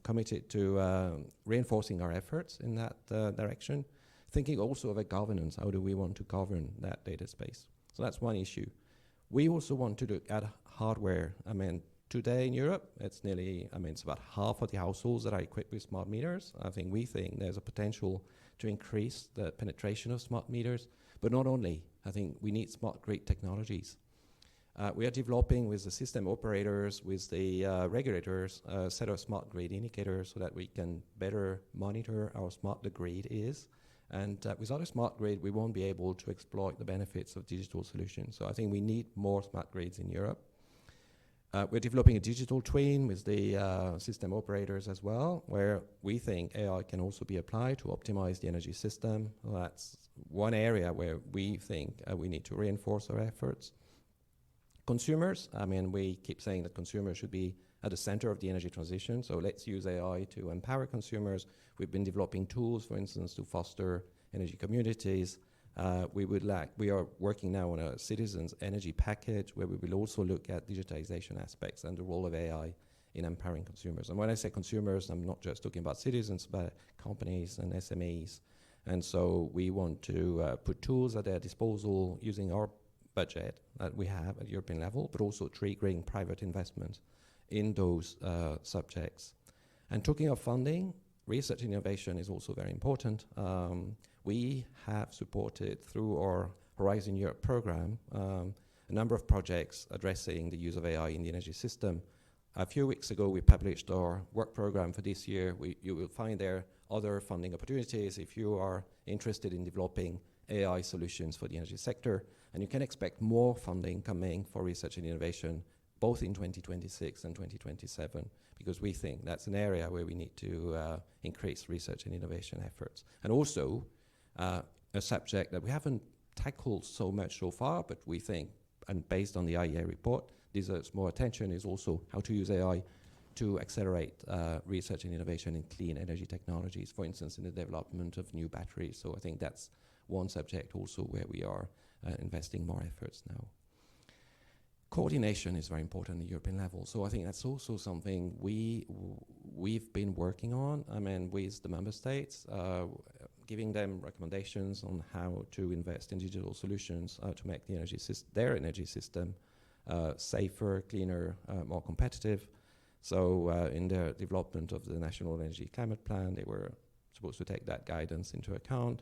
committed to reinforcing our efforts in that direction. Thinking also of a governance. How do we want to govern that data space? So that's one issue. We also want to look at hardware. I mean, today in Europe, it's about half of the households that are equipped with smart meters. I think there's a potential to increase the penetration of smart meters. But not only, I think we need smart grid technologies. We are developing with the system operators, with the regulators, a set of smart grid indicators so that we can better monitor how smart the grid is. And without a smart grid, we won't be able to exploit the benefits of digital solutions. So I think we need more smart grids in Europe. We're developing a digital twin with the system operators as well, where we think AI can also be applied to optimize the energy system. Well, that's one area where we think we need to reinforce our efforts. Consumers, we keep saying that consumers should be at the center of the energy transition, so let's use AI to empower consumers. We've been developing tools, for instance, to foster energy communities. We are working now on a citizens' energy package where we will also look at digitization aspects and the role of AI in empowering consumers. And when I say consumers, I'm not just talking about citizens, but companies and SMEs. And so we want to put tools at their disposal using our budget that we have at European level, but also triggering private investment in those subjects. And talking of funding, research and innovation is also very important. We have supported through our Horizon Europe program a number of projects addressing the use of AI in the energy system. A few weeks ago, we published our work program for this year. You will find there other funding opportunities if you are interested in developing AI solutions for the energy sector. And you can expect more funding coming for research and innovation, both in 2026 and 2027, because we think that's an area where we need to increase research and innovation efforts. And also, a subject that we haven't tackled so much so far, but we think, and based on the IEA report, deserves more attention, is also how to use AI to accelerate research and innovation in clean energy technologies, for instance, in the development of new batteries. So I think that's one subject also where we are investing more efforts now. Coordination is very important at the European level. So I think that's also something we've been working on, with the member states, giving them recommendations on how to invest in digital solutions to make the their energy system safer, cleaner, more competitive. So in the development of the National Energy Climate Plan, they were supposed to take that guidance into account.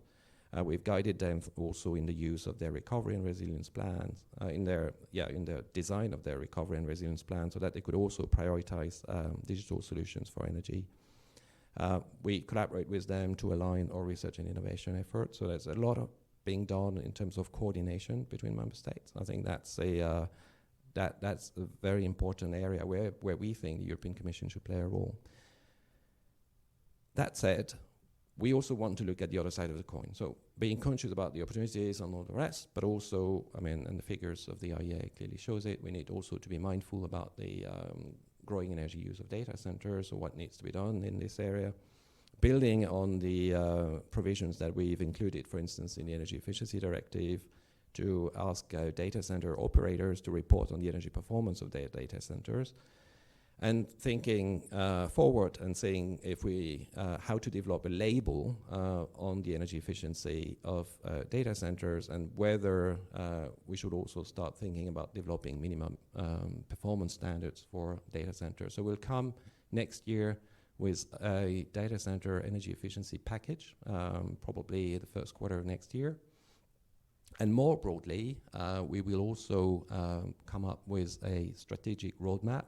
We've guided them also in the use of their recovery and resilience plans, in the design of their recovery and resilience plan, so that they could also prioritize digital solutions for energy. We collaborate with them to align our research and innovation efforts. So there's a lot of being done in terms of coordination between member states. I think that's a very important area where we think the European Commission should play a role. That said, we also want to look at the other side of the coin. So being conscious about the opportunities and all the rest, but also, and the figures of the IEA clearly shows it, we need also to be mindful about the growing energy use of data centers, or what needs to be done in this area. Building on the provisions that we've included, for instance, in the Energy Efficiency Directive, to ask data center operators to report on the energy performance of their data centers. And thinking forward and saying how to develop a label on the energy efficiency of data centers, and whether we should also start thinking about developing minimum performance standards for data centers. So we'll come next year with a data center energy efficiency package, probably the first quarter of next year. And more broadly, we will also come up with a strategic roadmap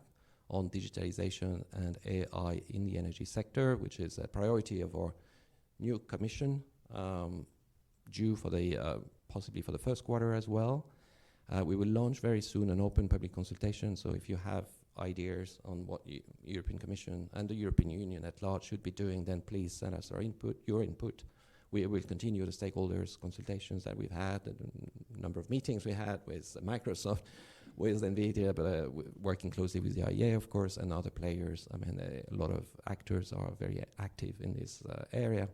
on digitalization and AI in the energy sector, which is a priority of our new commission, due for possibly for the first quarter as well. We will launch very soon an open public consultation, so if you have ideas on what the European Commission and the European Union at large should be doing, then please send us your input. We will continue the stakeholders consultations that we've had, and the number of meetings we had with Microsoft. with NVIDIA, but working closely with the IEA, of course, and other players. I mean, a lot of actors are very active in this area.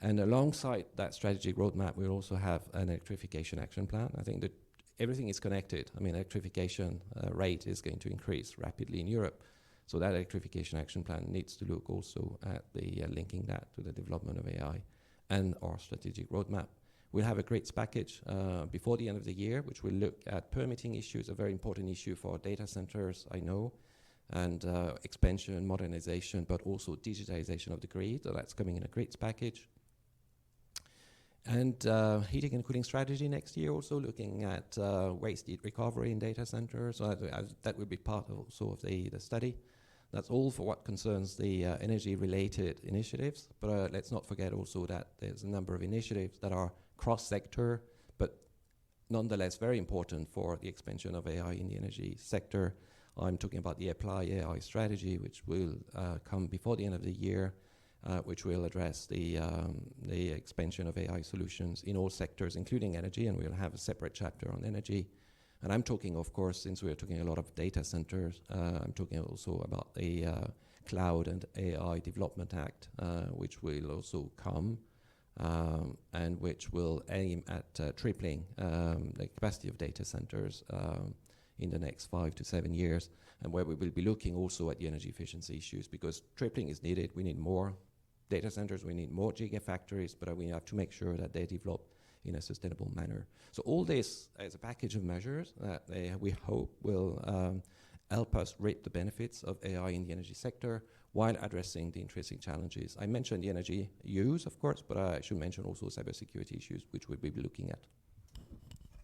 And alongside that strategic roadmap, we also have an electrification action plan. I think that everything is connected. I mean, electrification rate is going to increase rapidly in Europe. So that electrification action plan needs to look also at the linking that to the development of AI and our strategic roadmap. We'll have a great package before the end of the year, which will look at permitting issues, a very important issue for data centers, I know, and expansion, modernization, but also digitization of the grid. So that's coming in a great package. And heating and cooling strategy next year, also looking at waste heat recovery in data centers. So that will be part also of the study. That's all for what concerns the energy-related initiatives. But let's not forget also that there's a number of initiatives that are cross-sector, but nonetheless very important for the expansion of AI in the energy sector. I'm talking about the Apply AI strategy, which will come before the end of the year, which will address the expansion of AI solutions in all sectors, including energy, and we'll have a separate chapter on energy. And I'm talking, of course, since we're talking a lot of data centers, I'm talking also about the Cloud and AI Development Act, which will also come, and which will aim at tripling the capacity of data centers in the next 5 to 7 years, and where we will be looking also at the energy efficiency issues, because tripling is needed. We need more data centers, we need more gigafactories, but we have to make sure that they develop in a sustainable manner. So all this is a package of measures that we hope will help us reap the benefits of AI in the energy sector while addressing the interesting challenges. I mentioned the energy use, of course, but I should mention also cybersecurity issues, which we'll be looking at.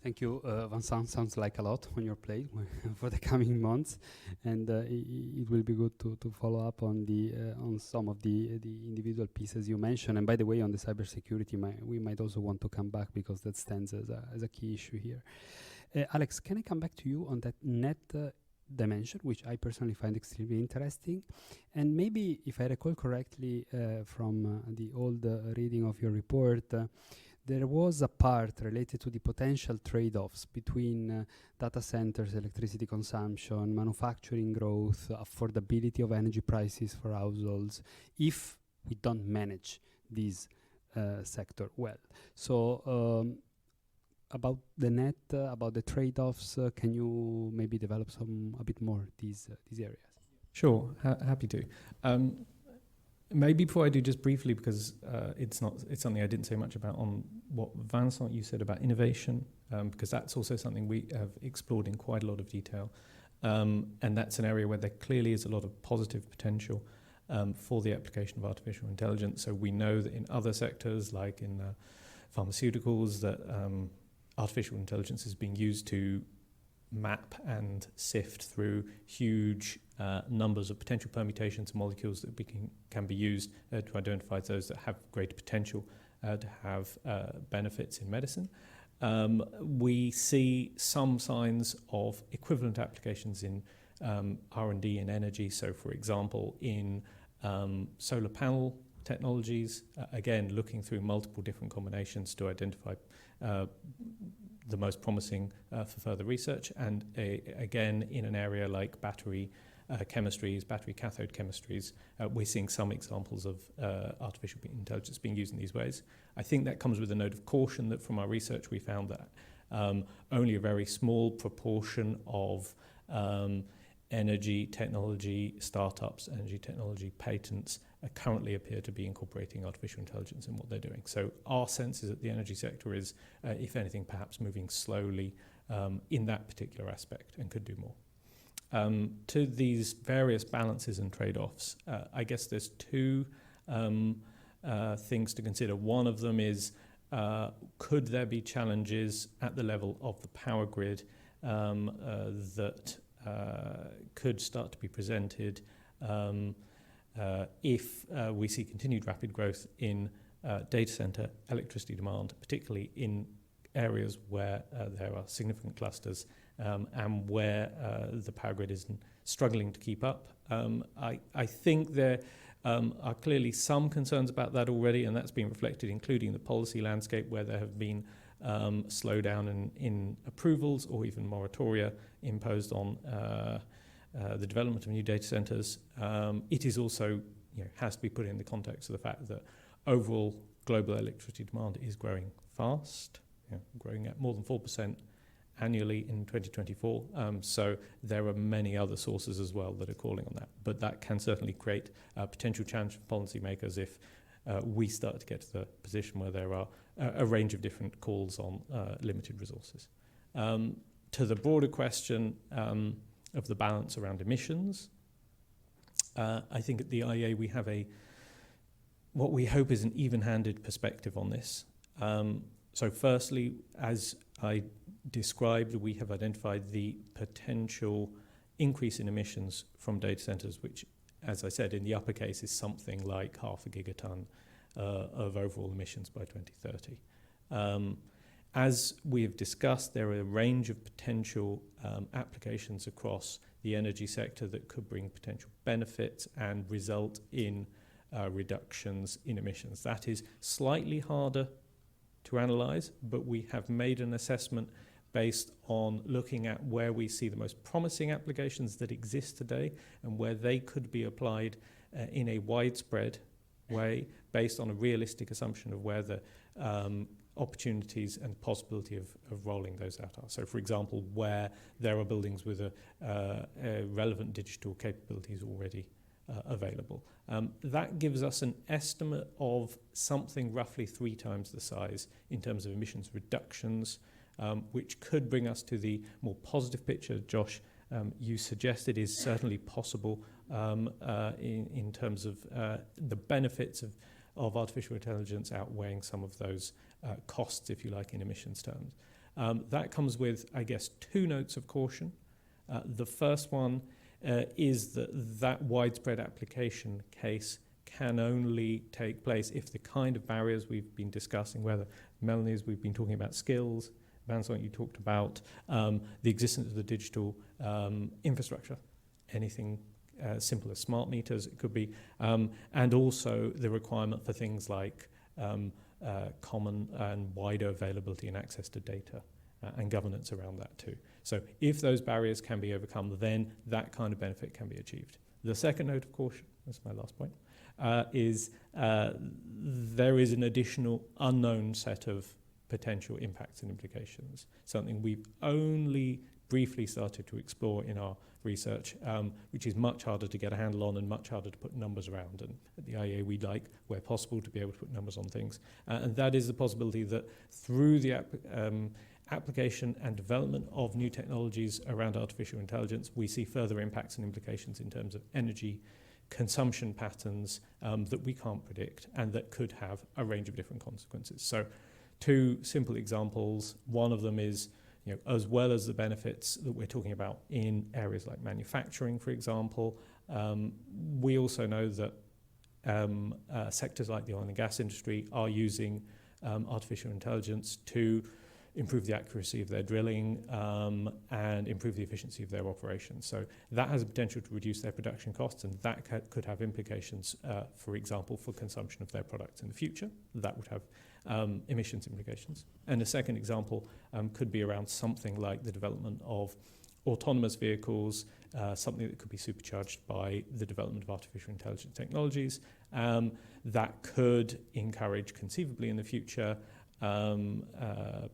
Thank you, Vincent. Sounds like a lot on your plate for the coming months, and it will be good to follow up on on some of the individual pieces you mentioned. And by the way, on the cybersecurity, we might also want to come back because that stands as a key issue here. Alex, can I come back to you on that net dimension, which I personally find extremely interesting, and maybe, if I recall correctly from the old reading of your report. There was a part related to the potential trade-offs between data centers, electricity consumption, manufacturing growth, affordability of energy prices for households, if we don't manage this sector well. So about the net, about the trade-offs, can you maybe develop a bit more these areas? Sure, happy to. Maybe before I do, just briefly, because it's something I didn't say much about, on what Vincent, you said about innovation, because that's also something we have explored in quite a lot of detail. And that's an area where there clearly is a lot of positive potential for the application of artificial intelligence. So we know that in other sectors, like in pharmaceuticals, that artificial intelligence is being used to map and sift through huge numbers of potential permutations of molecules that can be used to identify those that have greater potential to have benefits in medicine. We see some signs of equivalent applications in R&D in energy. So, for example, in solar panel technologies, again, looking through multiple different combinations to identify the most promising for further research, and again, in an area like battery chemistries, battery cathode chemistries, we're seeing some examples of artificial intelligence being used in these ways. I think that comes with a note of caution that from our research we found that only a very small proportion of energy technology startups, energy technology patents currently appear to be incorporating artificial intelligence in what they're doing. So our sense is that the energy sector is, if anything, perhaps moving slowly in that particular aspect and could do more. To these various balances and trade-offs, I guess there's two things to consider. One of them is, could there be challenges at the level of the power grid that could start to be presented if we see continued rapid growth in data center electricity demand, particularly in areas where there are significant clusters and where the power grid is struggling to keep up. I think there are clearly some concerns about that already, and that's been reflected, including the policy landscape, where there have been slowdown in approvals or even moratoria imposed on the development of new data centers. It is also, has to be put in the context of the fact that overall global electricity demand is growing fast, growing at more than 4% annually in 2024. So there are many other sources as well that are calling on that. But that can certainly create a potential challenge for policymakers if we start to get to the position where there are a range of different calls on limited resources. To the broader question of the balance around emissions, I think at the IEA we have what we hope is an even-handed perspective on this. So firstly, as I described, we have identified the potential increase in emissions from data centers, which, as I said, in the upper case is something like 0.5 gigaton of overall emissions by 2030. As we have discussed, there are a range of potential applications across the energy sector that could bring potential benefits and result in reductions in emissions. That is slightly harder to analyze, but we have made an assessment based on looking at where we see the most promising applications that exist today and where they could be applied in a widespread way based on a realistic assumption of where the opportunities and possibility of rolling those out are. So, for example, where there are buildings with a relevant digital capabilities already available. That gives us an estimate of something roughly 3 times the size in terms of emissions reductions, which could bring us to the more positive picture, Josh, you suggested is certainly possible in terms of the benefits of artificial intelligence outweighing some of those costs, if you like, in emissions terms. That comes with, I guess, 2 notes of caution. The first one is that widespread application case can only take place if the kind of barriers we've been discussing, whether Melanie's, we've been talking about skills, Vincent, you talked about the existence of the digital infrastructure, anything simple as smart meters, it could be, and also the requirement for things like common and wider availability and access to data and governance around that too. So if those barriers can be overcome, then that kind of benefit can be achieved. The second note of caution, that's my last point, is there is an additional unknown set of potential impacts and implications, something we've only briefly started to explore in our research, which is much harder to get a handle on and much harder to put numbers around. And at the IEA, we'd like, where possible, to be able to put numbers on things. And that is the possibility that through the application and development of new technologies around artificial intelligence, we see further impacts and implications in terms of energy consumption patterns that we can't predict and that could have a range of different consequences. So 2 simple examples. One of them is, as well as the benefits that we're talking about in areas like manufacturing, for example, we also know that sectors like the oil and gas industry are using artificial intelligence to improve the accuracy of their drilling and improve the efficiency of their operations. So that has a potential to reduce their production costs, and that could have implications, for example, for consumption of their products in the future. That would have emissions implications. And a second example could be around something like the development of autonomous vehicles, something that could be supercharged by the development of artificial intelligence technologies that could encourage, conceivably in the future,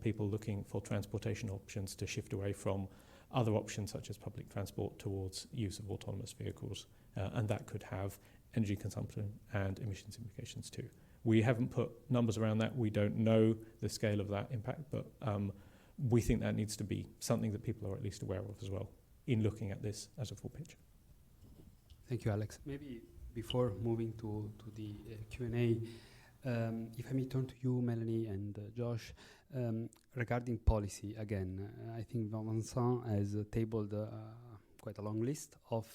people looking for transportation options to shift away from other options such as public transport towards use of autonomous vehicles. And that could have energy consumption and emissions implications too. We haven't put numbers around that. We don't know the scale of that impact, but we think that needs to be something that people are at least aware of as well in looking at this as a full picture. Thank you, Alex. Maybe before moving to the Q&A, if I may turn to you, Melanie and Josh, regarding policy again, I think Vincent has tabled quite a long list of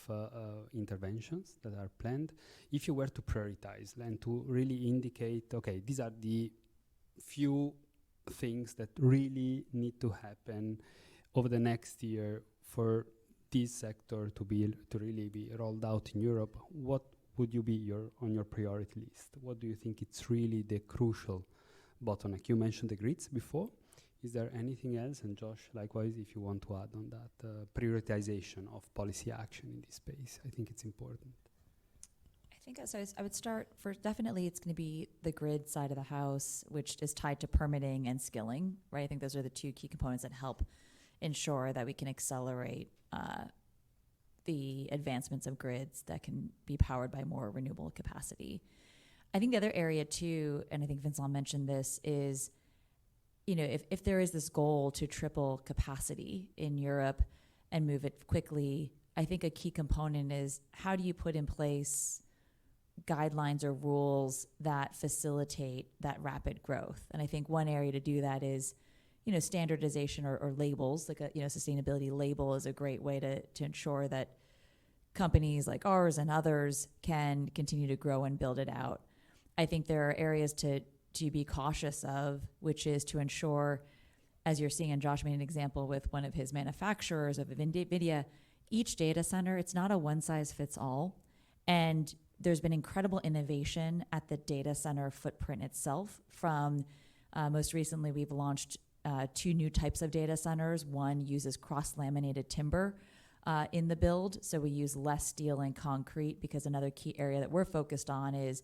interventions that are planned. If you were to prioritize and to really indicate, okay, these are the few things that really need to happen over the next year for this sector to really be rolled out in Europe, what would you be on your priority list? What do you think it's really the crucial bottleneck? You mentioned the grids before. Is there anything else? And Josh, likewise, if you want to add on that, prioritization of policy action in this space. I think it's important. I think I would start first. Definitely, it's going to be the grid side of the house, which is tied to permitting and skilling, right? I think those are the two key components that help ensure that we can accelerate the advancements of grids that can be powered by more renewable capacity. I think the other area too, and I think Vincent mentioned this, is, you know, if there is this goal to triple capacity in Europe and move it quickly, I think a key component is how do you put in place guidelines or rules that facilitate that rapid growth? And I think one area to do that is, you know, standardization or labels, like a, you know, sustainability label is a great way to ensure that companies like ours and others can continue to grow and build it out. I think there are areas to be cautious of, which is to ensure, as you're seeing, and Josh made an example with one of his manufacturers of NVIDIA, each data center, it's not a one size fits all. And there's been incredible innovation at the data center footprint itself. From most recently, we've launched 2 new types of data centers. One uses cross-laminated timber in the build, so we use less steel and concrete, because another key area that we're focused on is,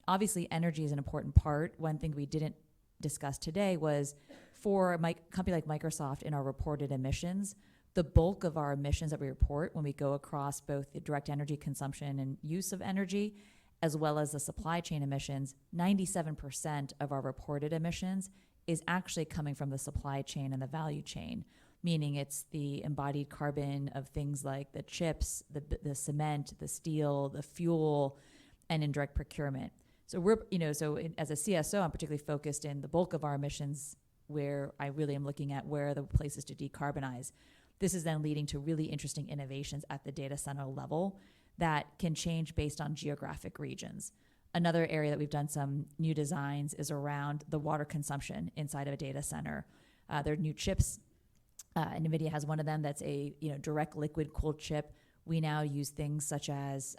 obviously, energy is an important part. One thing we didn't discuss today was, for a company like Microsoft, in our reported emissions, the bulk of our emissions that we report when we go across both the direct energy consumption and use of energy, as well as the supply chain emissions, 97% of our reported emissions is actually coming from the supply chain and the value chain, meaning it's the embodied carbon of things like the chips, the cement, the steel, the fuel, and indirect procurement. So we're, you know, as a CSO, I'm particularly focused in the bulk of our emissions, where I really am looking at where are the places to decarbonize. This is then leading to really interesting innovations at the data center level that can change based on geographic regions. Another area that we've done some new designs is around the water consumption inside of a data center. There are new chips. NVIDIA has one of them that's a, you know, direct liquid cooled chip. We now use things such as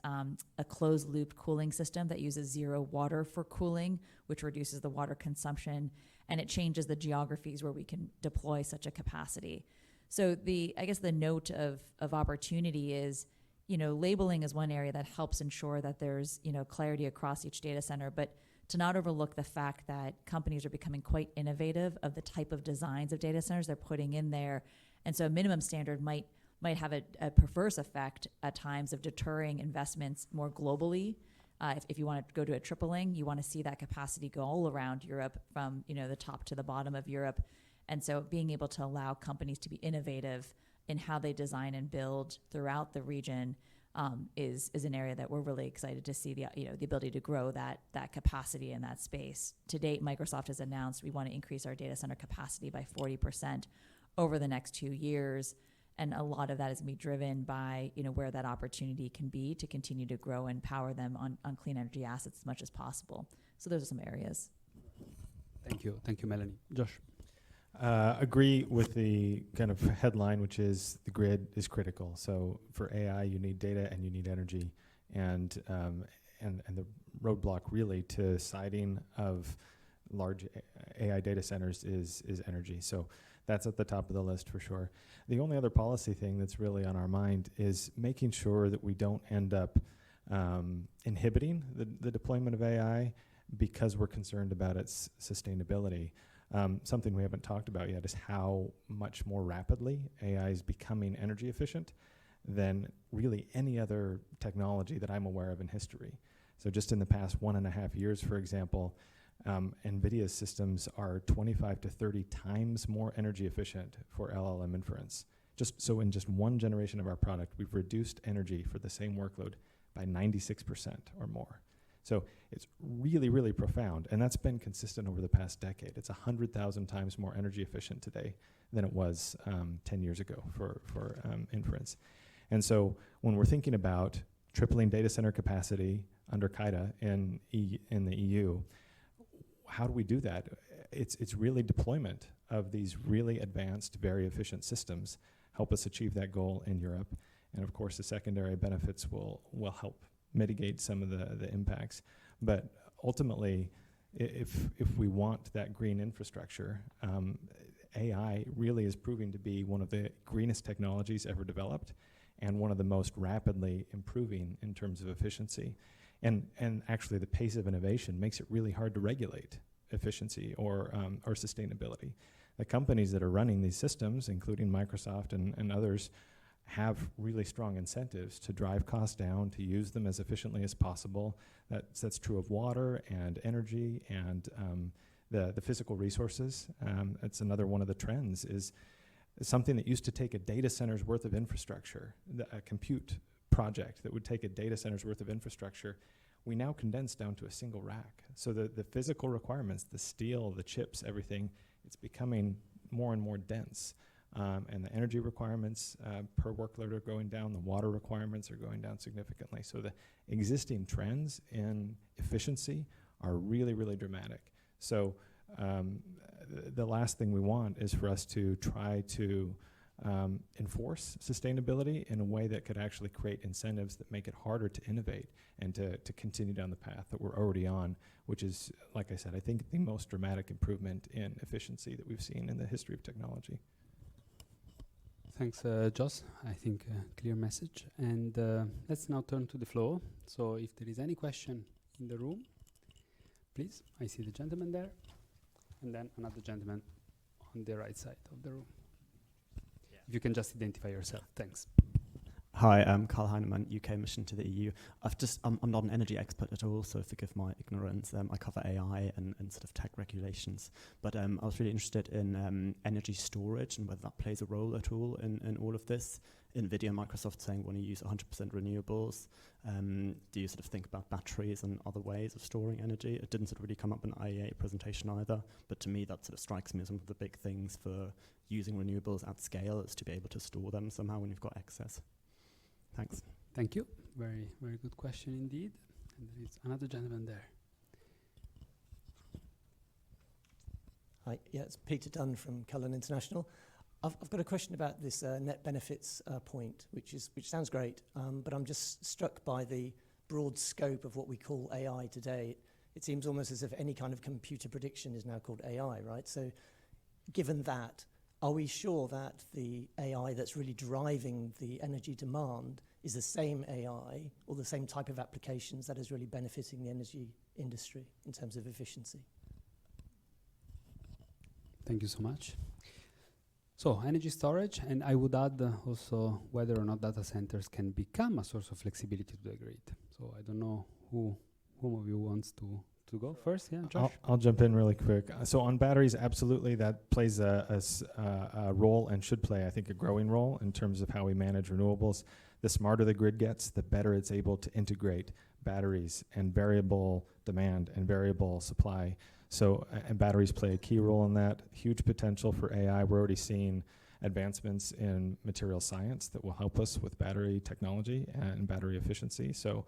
a closed loop cooling system that uses zero water for cooling, which reduces the water consumption, and it changes the geographies where we can deploy such a capacity. So I guess the note of opportunity is, you know, labeling is one area that helps ensure that there's, you know, clarity across each data center, but to not overlook the fact that companies are becoming quite innovative of the type of designs of data centers they're putting in there. And so a minimum standard might have a perverse effect at times of deterring investments more globally. If you want to go to a tripling, you want to see that capacity go all around Europe, from, you know, the top to the bottom of Europe. And so being able to allow companies to be innovative in how they design and build throughout the region is an area that we're really excited to see the ability to grow that capacity in that space. To date, Microsoft has announced we want to increase our data center capacity by 40% over the next 2 years, and a lot of that is going to be driven by, you know, where that opportunity can be to continue to grow and power them on clean energy assets as much as possible. So those are some areas. Thank you, Melanie. Josh. Agree with the kind of headline, which is the grid is critical. So for AI, you need data and you need energy, and the roadblock really to siting of large AI data centers is energy. So that's at the top of the list for sure. The only other policy thing that's really on our mind is making sure that we don't end up inhibiting the deployment of AI because we're concerned about its sustainability. Something we haven't talked about yet is how much more rapidly AI is becoming energy efficient than really any other technology that I'm aware of in history. So just in the past 1.5 years, for example, NVIDIA's systems are 25 to 30 times more energy efficient for LLM inference. So in just one generation of our product, we've reduced energy for the same workload by 96% or more. So it's really, really profound, and that's been consistent over the past decade. It's 100,000 times more energy efficient today than it was 10 years ago for inference. And so when we're thinking about tripling data center capacity under KIDA in the EU, how do we do that? It's really deployment of these really advanced, very efficient systems help us achieve that goal in Europe. And of course, the secondary benefits will help mitigate some of the impacts. But ultimately, if we want that green infrastructure, AI really is proving to be one of the greenest technologies ever developed and one of the most rapidly improving in terms of efficiency. And actually the pace of innovation makes it really hard to regulate efficiency or sustainability. The companies that are running these systems, including Microsoft and others, have really strong incentives to drive costs down, to use them as efficiently as possible. That's true of water and energy and the physical resources. It's another one of the trends is something that used to take a data center's worth of infrastructure, a compute project that would take a data center's worth of infrastructure, we now condense down to a single rack. So the physical requirements, the steel, the chips, everything, it's becoming more and more dense. And the energy requirements per workload are going down, the water requirements are going down significantly. So the existing trends in efficiency are really, really dramatic. So the last thing we want is for us to try to enforce sustainability in a way that could actually create incentives that make it harder to innovate and to continue down the path that we're already on, which is, like I said, I think the most dramatic improvement in efficiency that we've seen in the history of technology. Thanks, Joss. I think clear message. And let's now turn to the floor. So if there is any question in the room, please. I see the gentleman there, and then another gentleman on the right side of the room. Yeah. If you can just identify yourself. Thanks. Hi, I'm Carl Heinemann, UK mission to the EU. I'm not an energy expert at all, so forgive my ignorance. I cover AI and sort of tech regulations, but I was really interested in energy storage and whether that plays a role at all in all of this. NVIDIA and Microsoft saying want to use 100% renewables. Do you sort of think about batteries and other ways of storing energy? It didn't sort of really come up in the IEA presentation either, but to me that sort of strikes me as one of the big things for using renewables at scale is to be able to store them somehow when you've got excess. Thanks. Thank you. Very, very good question indeed. And there is another gentleman there. Hi, yeah, it's Peter Dunn from Cullen International. I've got a question about this net benefits point, which sounds great, but I'm just struck by the broad scope of what we call AI today. It seems almost as if any kind of computer prediction is now called AI, right? So given that, are we sure that the AI that's really driving the energy demand is the same AI or the same type of applications that is really benefiting the energy industry in terms of efficiency? Thank you so much. So energy storage, and I would add also whether or not data centers can become a source of flexibility to the grid. So I don't know whom of you wants to go first. Yeah, Josh? I'll jump in really quick. So on batteries, absolutely, that plays a role and should play, I think, a growing role in terms of how we manage renewables. The smarter the grid gets, the better it's able to integrate batteries and variable demand and variable supply. So and batteries play a key role in that. Huge potential for AI. We're already seeing advancements in material science that will help us with battery technology and battery efficiency. So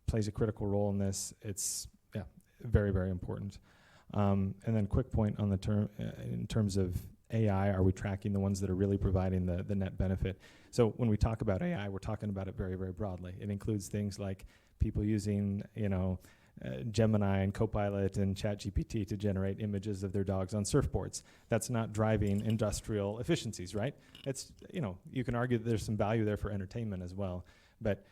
plays a critical role in this. It's very, very important. And then quick point on the in terms of AI, are we tracking the ones that are really providing the net benefit? So when we talk about AI, we're talking about it very, very broadly. It includes things like people using, Gemini and Copilot and ChatGPT to generate images of their dogs on surfboards. That's not driving industrial efficiencies, right? It's, you can argue that there's some value there for entertainment as well. But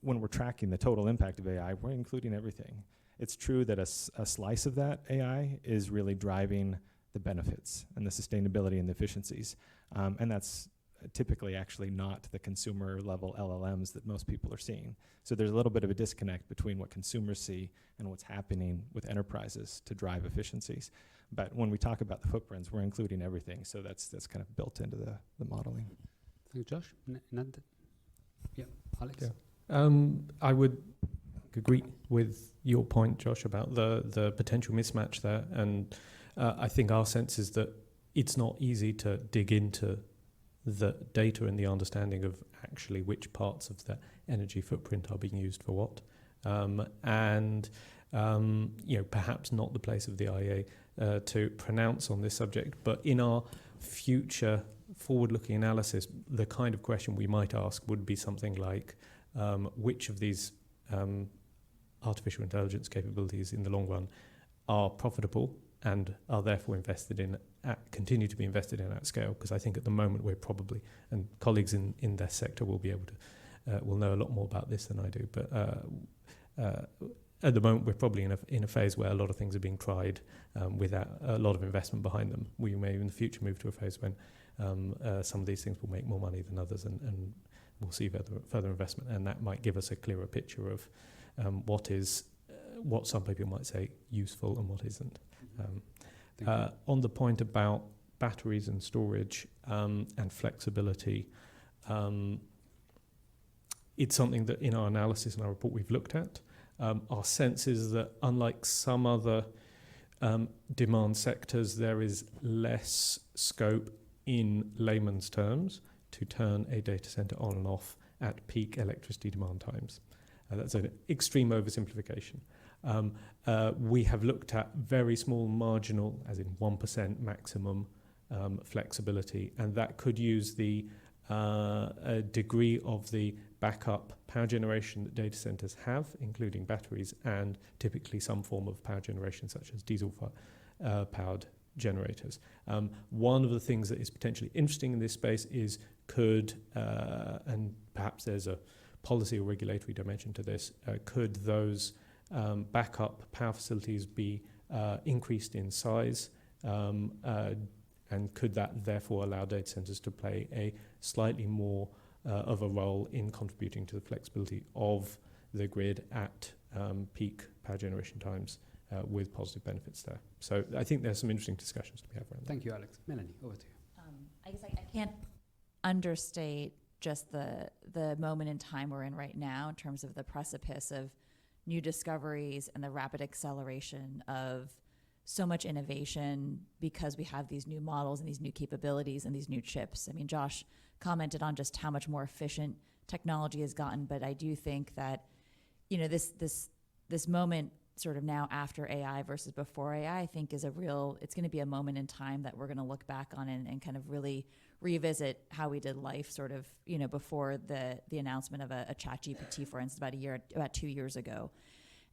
when we're tracking the total impact of AI, we're including everything. It's true that a slice of that AI is really driving the benefits and the sustainability and the efficiencies. And that's typically actually not the consumer level LLMs that most people are seeing. So there's a little bit of a disconnect between what consumers see and what's happening with enterprises to drive efficiencies. But when we talk about the footprints, we're including everything. So that's kind of built into the modeling. Thank you, Josh. Yeah, Alex? Yeah. I would agree with your point, Josh, about the potential mismatch there. And I think our sense is that it's not easy to dig into the data and the understanding of actually which parts of the energy footprint are being used for what. Perhaps not the place of the IEA to pronounce on this subject, but in our future forward-looking analysis, the kind of question we might ask would be something like, which of these artificial intelligence capabilities in the long run are profitable and are therefore continue to be invested in at scale, because I think at the moment we're probably, and colleagues in their sector will be able to, will know a lot more about this than I do, but at the moment we're probably in a phase where a lot of things are being tried without a lot of investment behind them. We may in the future move to a phase when some of these things will make more money than others, and we'll see further investment, and that might give us a clearer picture of what some people might say useful and what isn't. On the point about batteries and storage and flexibility, it's something that in our analysis and our report we've looked at. Our sense is that unlike some other demand sectors, there is less scope in layman's terms to turn a data center on and off at peak electricity demand times. That's an extreme oversimplification. We have looked at very small marginal, as in 1% maximum flexibility, and that could use the degree of the backup power generation that data centers have, including batteries, and typically some form of power generation such as diesel-powered generators. One of the things that is potentially interesting in this space is and perhaps there's a policy or regulatory dimension to this, could those backup power facilities be increased in size, and could that therefore allow data centers to play a slightly more of a role in contributing to the flexibility of the grid at peak power generation times with positive benefits there. So I think there's some interesting discussions to be had around that. Thank you, Alex. Melanie, over to you. I guess I can't understate just the moment in time we're in right now in terms of the precipice of new discoveries and the rapid acceleration of so much innovation because we have these new models and these new capabilities and these new chips. I mean, Josh commented on just how much more efficient technology has gotten, but I do think that, you know, this moment sort of now after AI versus before AI, I think is it's going to be a moment in time that we're going to look back on and kind of really revisit how we did life sort of, you know, before the announcement of a ChatGPT, for instance, about 2 years ago.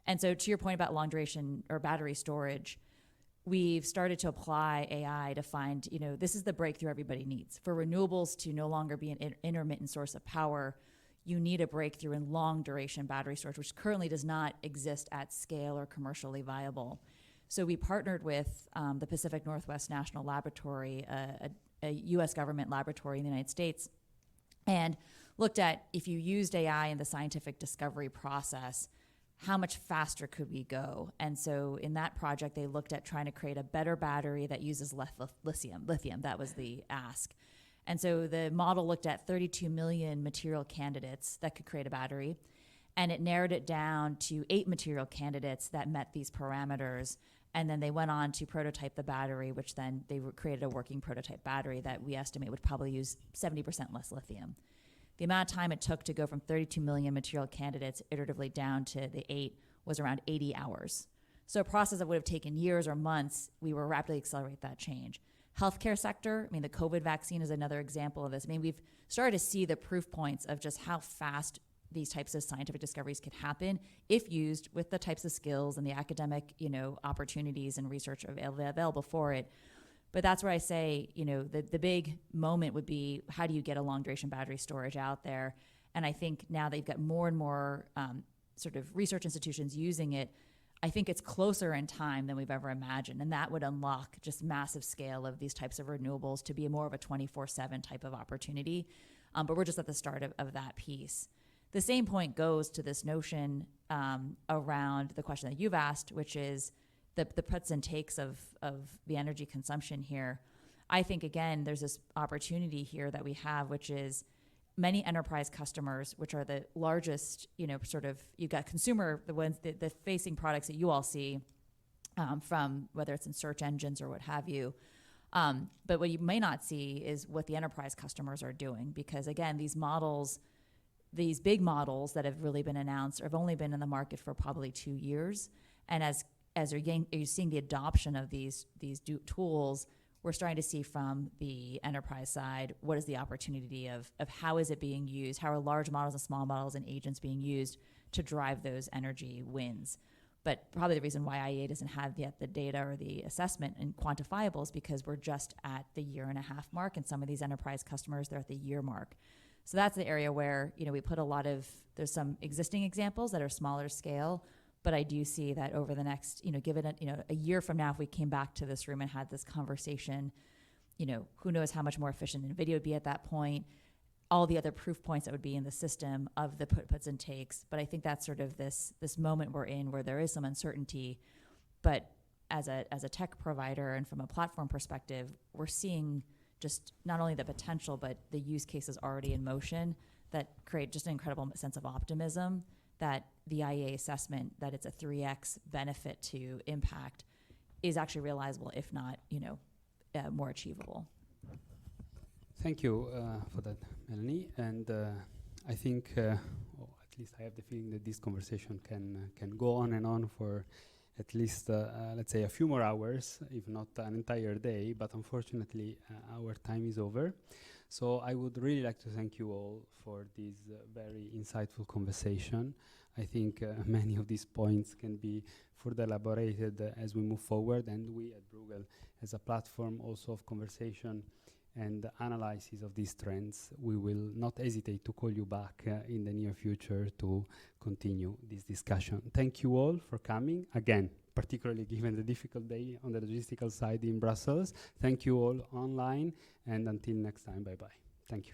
And so to your point about long duration or battery storage, we've started to apply AI to find, you know, this is the breakthrough everybody needs. For renewables to no longer be an intermittent source of power, you need a breakthrough in long duration battery storage, which currently does not exist at scale or commercially viable. So we partnered with the Pacific Northwest National Laboratory, a US government laboratory in the United States, and looked at if you used AI in the scientific discovery process, how much faster could we go? And so in that project, they looked at trying to create a better battery that uses less lithium. That was the ask. And so the model looked at 32 million material candidates that could create a battery, and it narrowed it down to 8 material candidates that met these parameters. And then they went on to prototype the battery, which then they created a working prototype battery that we estimate would probably use 70% less lithium. The amount of time it took to go from 32 million material candidates iteratively down to the 8 was around 80 hours. So a process that would have taken years or months, we were rapidly accelerate that change. Healthcare sector, I mean, the COVID vaccine is another example of this. I mean, we've started to see the proof points of just how fast these types of scientific discoveries could happen if used with the types of skills and the academic, you know, opportunities and research available for it. But that's where I say, you know, the big moment would be, how do you get a long duration battery storage out there? And I think now they've got more and more sort of research institutions using it. I think it's closer in time than we've ever imagined. And that would unlock just massive scale of these types of renewables to be more of a 24/7 type of opportunity. But we're just at the start of that piece. The same point goes to this notion around the question that you've asked, which is the puts and takes of the energy consumption here. I think, again, there's this opportunity here that we have, which is many enterprise customers, which are the largest, you know, sort of, you've got consumer, the ones, the facing products that you all see from whether it's in search engines or what have you. But what you may not see is what the enterprise customers are doing, because again, these models, these big models that have really been announced have only been in the market for probably 2 years. And as you're seeing the adoption of these tools, we're starting to see from the enterprise side, what is the opportunity of how is it being used? How are large models and small models and agents being used to drive those energy wins? But probably the reason why IEA doesn't have yet the data or the assessment and quantifiable is because we're just at the 1.5-year mark, and some of these enterprise customers, they're at the year mark. So that's the area where, we put a lot of, there's some existing examples that are smaller scale, but I do see that over the next, give it a year from now, if we came back to this room and had this conversation, who knows how much more efficient NVIDIA would be at that point, all the other proof points that would be in the system of the puts and takes. But I think that's sort of this moment we're in where there is some uncertainty. But as a tech provider and from a platform perspective, we're seeing just not only the potential, but the use cases already in motion that create just an incredible sense of optimism that the IEA assessment that it's a 3x benefit to impact is actually realizable, if not, more achievable. Thank you for that, Melanie. And I think, or at least I have the feeling that this conversation can go on and on for at least, let's say, a few more hours, if not an entire day. But unfortunately, our time is over. So I would really like to thank you all for this very insightful conversation. I think many of these points can be further elaborated as we move forward. And we at Bruegel, as a platform also of conversation and analysis of these trends, we will not hesitate to call you back in the near future to continue this discussion. Thank you all for coming. Again, particularly given the difficult day on the logistical side in Brussels. Thank you all online, and until next time, bye-bye. Thank you.